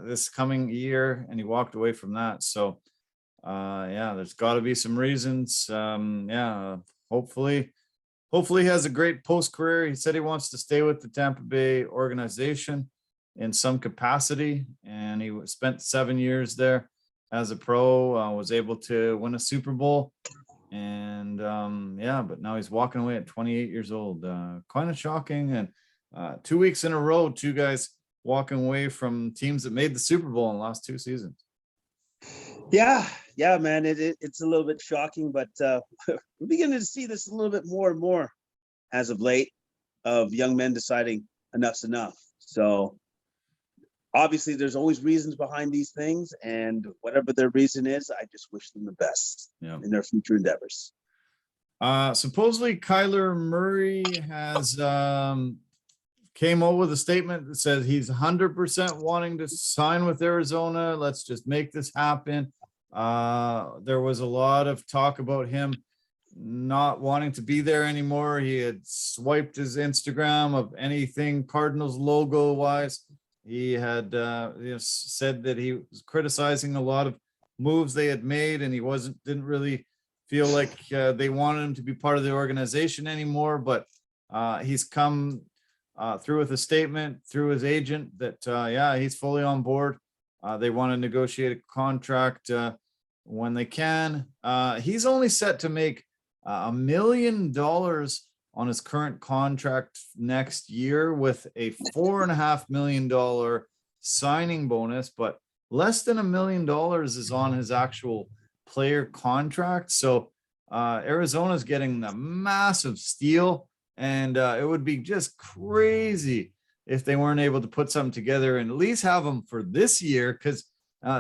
this coming year, and he walked away from that. So there's got to be some reasons. Hopefully he has a great post career. He said he wants to stay with the Tampa Bay organization in some capacity, and he spent 7 years there as a pro, was able to win a Super Bowl, and but now he's walking away at 28 years old. Kind of shocking. And 2 weeks in a row, two guys walking away from teams that made the Super Bowl in the last 2 seasons. Yeah, man, it's a little bit shocking, but we're beginning to see this a little bit more and more as of late, of young men deciding enough's enough. So obviously there's always reasons behind these things, and whatever their reason is, I just wish them the best in their future endeavors. Supposedly Kyler Murray has came out with a statement that says he's 100% wanting to sign with Arizona. Let's just make this happen. There was a lot of talk about him not wanting to be there anymore. He had swiped his Instagram of anything Cardinals logo wise. He had said that he was criticizing a lot of moves they had made, and he didn't really feel like they wanted him to be part of the organization anymore. But he's come through with a statement through his agent that he's fully on board. They want to negotiate a contract when they can. He's only set to make $1 million on his current contract next year, with a $4.5 million signing bonus, but less than $1 million is on his actual player contract. So Arizona's getting the massive steal, and it would be just crazy if they weren't able to put something together and at least have him for this year, because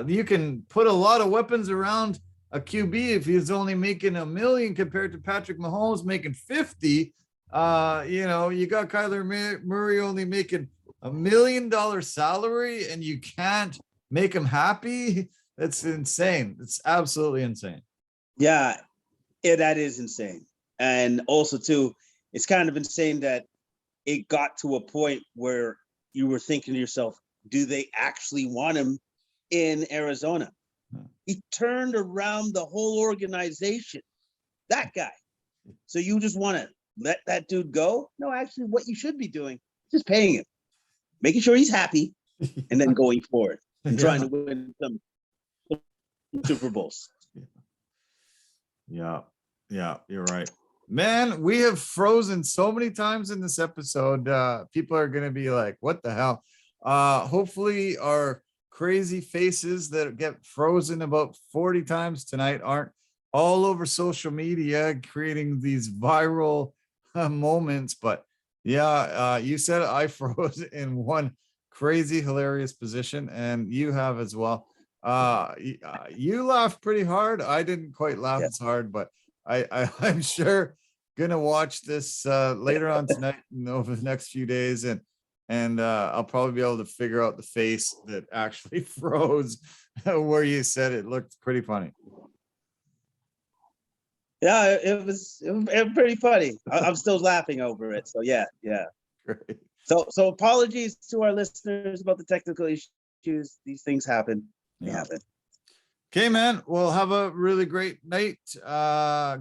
you can put a lot of weapons around a QB if he's only making $1 million compared to Patrick Mahomes making 50. You got Kyler Murray only making $1 million salary, and you can't make him happy. That's insane. It's absolutely insane. Yeah, that is insane. And also too, it's kind of insane that it got to a point where you were thinking to yourself, do they actually want him in Arizona? He turned around the whole organization, that guy. So you just want to let that dude go? No, actually what you should be doing is just paying him, making sure he's happy, and then going forward and trying to win some Super Bowls. Yeah, you're right. Man, we have frozen so many times in this episode. People are going to be like, what the hell? Hopefully our crazy faces that get frozen about 40 times tonight aren't all over social media creating these viral moments. But you said I froze in one crazy, hilarious position, and you have as well. You laughed pretty hard. I didn't quite laugh Yeah. as hard, but I'm sure gonna watch this later on tonight and over the next few days, and I'll probably be able to figure out the face that actually froze where you said it looked pretty funny. Yeah, it was pretty funny. I'm still laughing over it. So yeah. Great. So apologies to our listeners about the technical issues. These things happen. They Yeah. happen. Okay, man. Well, have a really great night.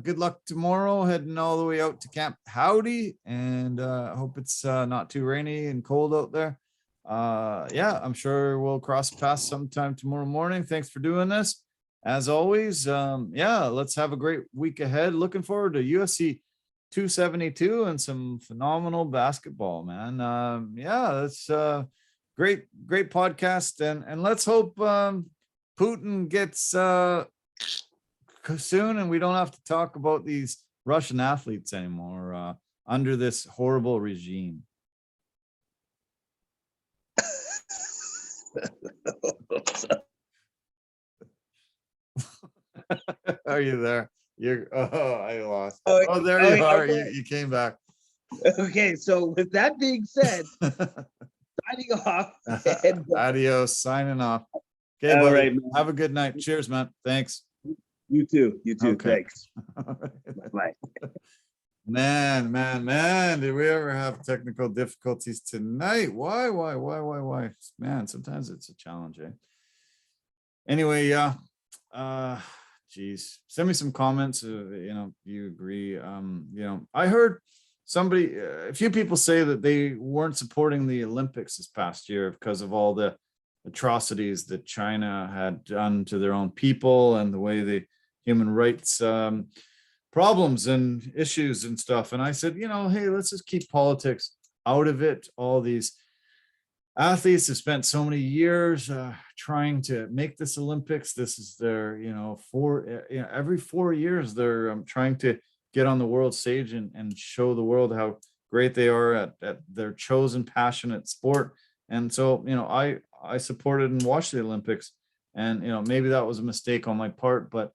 Good luck tomorrow, heading all the way out to Camp Howdy, and I hope it's not too rainy and cold out there. Yeah, I'm sure we'll cross paths sometime tomorrow morning. Thanks for doing this. As always, yeah, let's have a great week ahead. Looking forward to UFC 272 and some phenomenal basketball, man. Yeah, that's great podcast, and let's hope Putin gets soon and we don't have to talk about these Russian athletes anymore under this horrible regime. Are you there? I lost. Oh, there you are. Okay. You came back. Okay, so with that being said, signing off. Adios, signing off. Okay, All buddy. right, man. Have a good night. Cheers, man. Thanks. You too. Okay. Thanks. Bye. Man, did we ever have technical difficulties tonight? Why? Man, sometimes it's a challenge, eh? Anyway, yeah. Geez, send me some comments. You agree. I heard somebody, a few people say that they weren't supporting the Olympics this past year because of all the atrocities that China had done to their own people and the way the human rights problems and issues and stuff. And I said, hey, let's just keep politics out of it. All these athletes have spent so many years trying to make this Olympics. This is their, every 4 years they're trying to get on the world stage and show the world how great they are at their chosen passionate sport. And so, I supported and watched the Olympics, and maybe that was a mistake on my part, but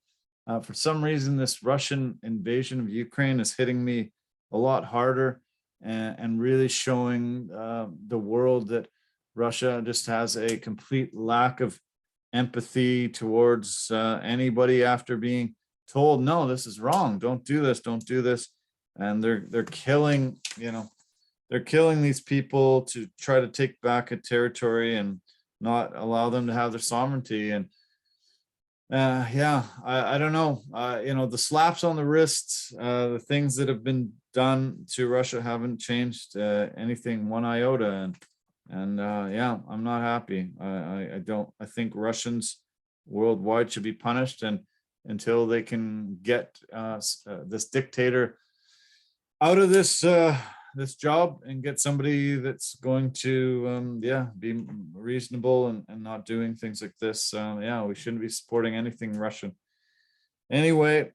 for some reason this Russian invasion of Ukraine is hitting me a lot harder and really showing the world that Russia just has a complete lack of empathy towards anybody after being told, no, this is wrong, don't do this, and they're killing these people to try to take back a territory and not allow them to have their sovereignty. And I don't know, the slaps on the wrists, the things that have been done to Russia haven't changed anything one iota. And I'm not happy. I think Russians worldwide should be punished, and until they can get this dictator out of this job and get somebody that's going to be reasonable and not doing things like this, we shouldn't be supporting anything Russian. Anyway,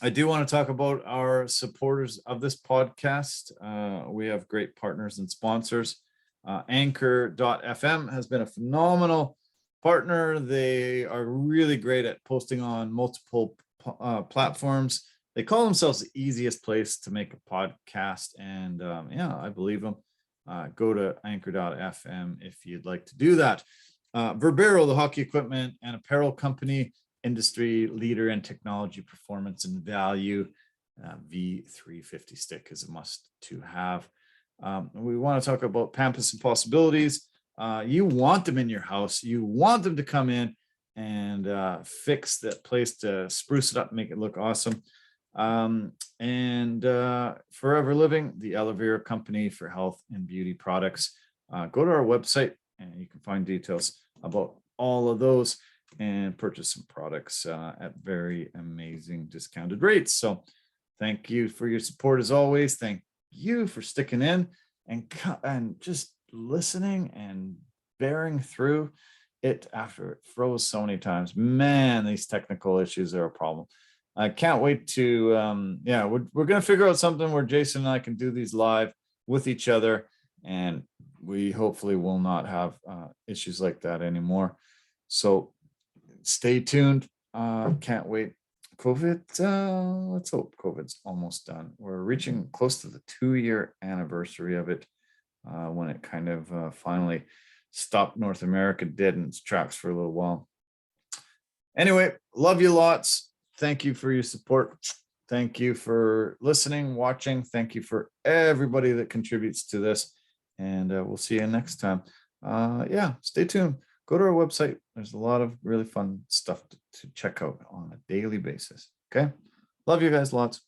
I do want to talk about our supporters of this podcast. We have great partners and sponsors. Anchor.fm has been a phenomenal partner. They are really great at posting on multiple platforms. They call themselves the easiest place to make a podcast, and I believe them. Go to Anchor.fm if you'd like to do that. Verbero, the hockey equipment and apparel company, industry leader in technology, performance, and value. V350 stick is a must to have. We want to talk about Pampas and Possibilities. You want them in your house. You want them to come in and fix that place, to spruce it up, make it look awesome. And Forever Living, the aloe vera company for health and beauty products. Go to our website and you can find details about all of those and purchase some products at very amazing discounted rates. So thank you for your support as always. Thank you for sticking in and just listening and bearing through it after it froze so many times. Man, these technical issues are a problem. I can't wait to we're gonna figure out something where Jason and I can do these live with each other, and we hopefully will not have issues like that anymore. So stay tuned. Can't wait. COVID, let's hope COVID's almost done. We're reaching close to the 2-year anniversary of it, when it kind of finally stopped North America dead in its tracks for a little while. Anyway, love you lots. Thank you for your support. Thank you for listening, watching. Thank you for everybody that contributes to this. And we'll see you next time. Yeah, stay tuned. Go to our website. There's a lot of really fun stuff to check out on a daily basis. Okay. Love you guys lots.